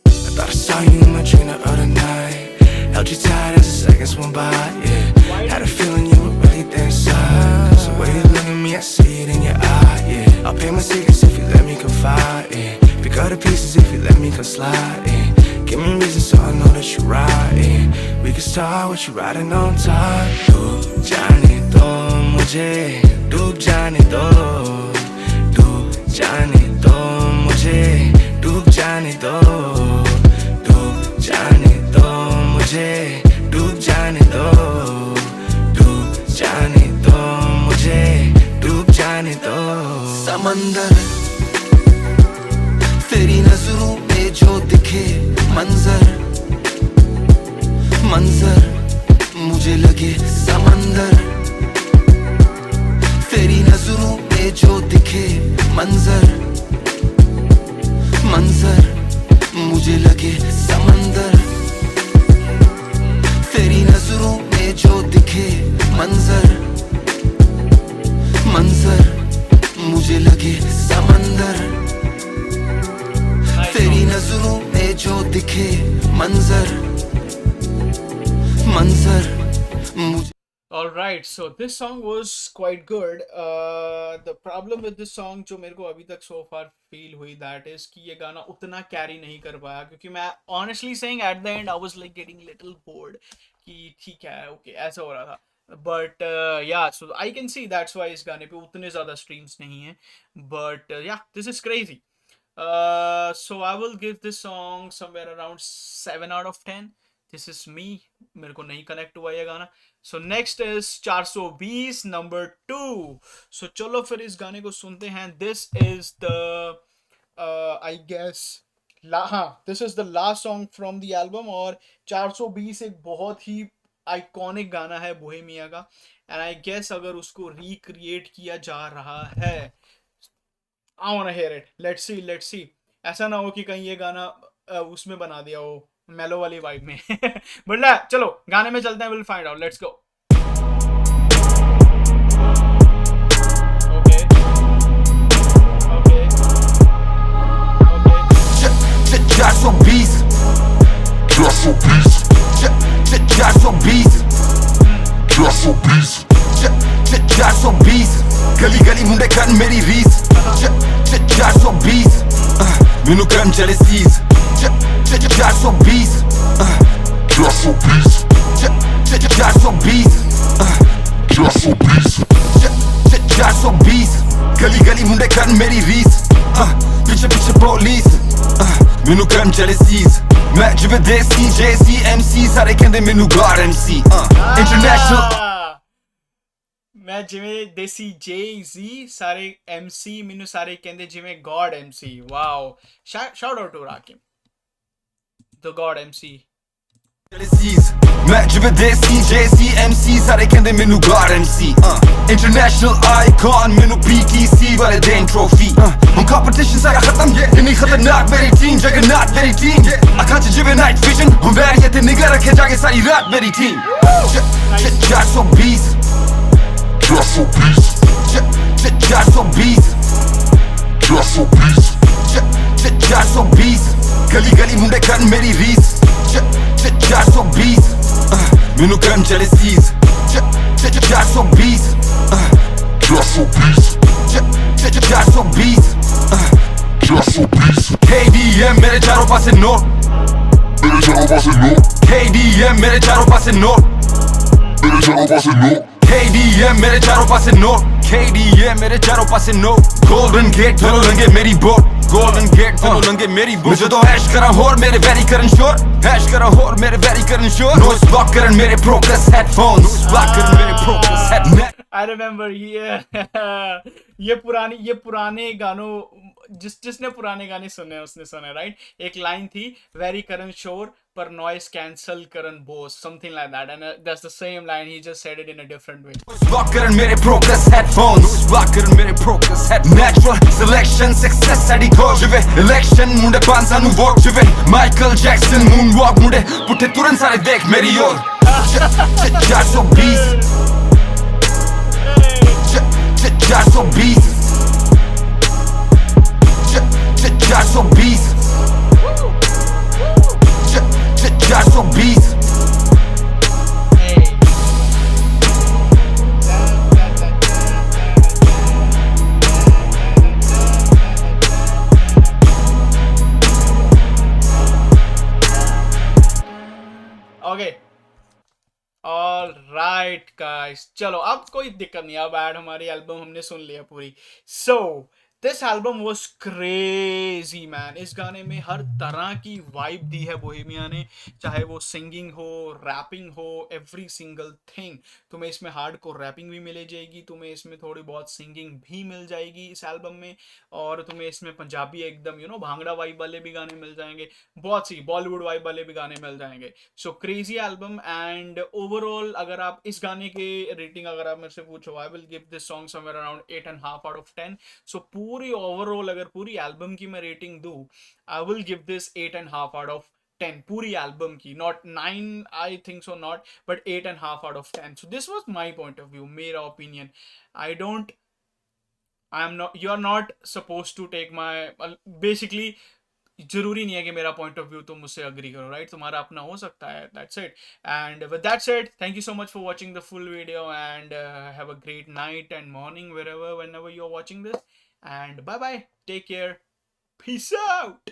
I thought I saw you in my dream the other night. Held you tight as the seconds went by, yeah. Had a feeling you were really there inside. So the way you look at me, I see it in your eye, yeah. I'll pay my secrets if you let me confide, yeah. Pick up the pieces if you let me come slide, yeah. Give me reason so I know that you right, yeah. We can start with you riding on top. Doob jaane do mujhe, doob jaane do, doob jaane do mujhe, doob jaane do, doob jaane do mujhe, doob jaane do, doob jaane do mujhe, doob jaane do। समंदर तेरी नजरों में जो दिखे मंजर, मंजर मुझे लगे समंदर। तेरी नजरों में जो दिखे मंजर, मंजर मुझे लगे समंदर। तेरी नजरों में जो दिखे मंजर, मंजर मुझे लगे समंदर। तेरी नजरों में जो दिखे मंजर, मंजर मुझे। All right, so this song was quite good. The problem with this song जो मेरे को अभी तक so far feel हुई, that is कि ये गाना उतना carry नहीं कर पाया, क्योंकि मैं honestly saying at the end I was like getting little bored कि ठीक है, okay, ऐसा हो रहा था। But yeah, so I can see that's why इस गाने पे उतने ज़्यादा streams नहीं हैं। But yeah, this is crazy. So I will give this song somewhere around 7 out of 10. This is me. मेरे को नहीं connect हुआ ये गाना। So next is 420 number 2. So चलो फिर इस गाने को सुनते हैं। This is the I guess this is the last song from the album। और 420 एक बहुत ही iconic गाना है बोहेमिया का, and I guess अगर उसको recreate किया जा रहा है, I wanna hear it. Let's see. ऐसा ना हो कि कहीं ये गाना उसमें बना दिया हो, मेलो वाली वाइब में। बट चलो गाने में चलते हैं, will find out, let's go. Okay 420 गली गली मुंडे करन मेरी रीस। 420 मैनू करन चले सीज। 420 420 गली गली मुंडे करन मेरी रीस। पीछे पीछे पुलिस मैनू करन चले सीज। मैं जिवें देसी जेसी एमसी सारे कहंदे मैनू गॉड एमसी। इंटरनेशनल मैं जिवें देसी जे-ज़ी सारे MC मैनू सारे कहंदे जिवें god MC। Wow, shout out to Rakim the god MC। मैं जिवें देसी जेसी एमसी सारे कहंदे मैनू गॉड एमसी। इंटरनेशनल आइकॉन मैनू PTC वाले देन ट्रॉफी। हम कंपटीशन सारा खत्म, इतनी खतरनाक मेरी टीम, जगन्नाथ मेरी टीम। अखां च जिवें नाइट विजन, हम वैरियत ते निगाह रखे जाके सारी रात मेरी टीम। 420 गली गली मुंडे करन मेरी रीस। 420 मैनू करन चले सीज। 420 KDM मेरे चारों पासे नोट। KDM मेरे चारों पासे नोट, KDM मेरे चारों पासे नोट, KDM मेरे चारों पासे नोट। गोल्डन गेट चलो लंगे मेरी बोट, गोल्डन गेट चलो लंगे मेरी बोट। मुझे तो हैश करा होर मेरे वेरी करन शोर, हैश करा होर मेरे वेरी करन शोर। नोइस ब्लॉक करन मेरे प्रोग्रेस हेडफोन्स, नोइस ब्लॉक करन मेरे प्रोग्रेस हेडफोन्स। आई रिमेम्बर ये पुराने गानों, जिसने पुराने गाने सुने उसने सुने, राइट? एक लाइन थी, वेरी करन शोर पर नॉइस कैंसल करन Bose, something like that, and that's the same line, he just said it in a different way. Block करन मेरे प्रोग्रेस हेडफोन्स, ब्लॉक करन मेरे progress head. Natural selection success साडी खोज वे, इलेक्शन मुंडे पांचा नु वोट वे। माइकल जैक्सन मून वॉक मुंडे पुठे तुरन सारे देख मेरी ओर। 420 420 420 420। ओके, ऑल राइट गाइस, चलो अब कोई दिक्कत नहीं, अब ऐड हमारी एल्बम हमने सुन लिया पूरी। So this album was crazy man. इस गाने में हर तरह की वाइब दी है बोहेमिया ने, चाहे वो सिंगिंग हो, रैपिंग हो, एवरी सिंगल थिंग। तुम्हें इसमें हार्डकोर रैपिंग भी मिल जाएगी, तुम्हें इसमें थोड़ी बहुत सिंगिंग भी मिल जाएगी इस एल्बम में, और तुम्हें इसमें पंजाबी एकदम भांगड़ा वाइब वाले भी गाने मिल जाएंगे, बहुत सी बॉलीवुड वाइब वाले भी गाने मिल जाएंगे। So crazy album. And overall अगर आप इस गाने के रेटिंग अगर आप मेरे से पूछो, I will give this song somewhere around 8.5 out of 10। So पूरी ओवरऑल अगर पूरी एल्बम की मैं रेटिंग दूं, I will give this 8.5 out of 10 पूरी एल्बम की, not 9, I think so not, but 8.5 out of 10। So this was my point of view, मेरा opinion. I am not, you are not suppose to take my, basically जरूरी नहीं है कि मेरा point of view तुम मुझसे agree करो, right? तुम्हारा अपना हो सकता है, that's it. And with that said, thank you so much for watching the full video, and have a great night and morning whenever you are watching this, and bye bye, take care, peace out.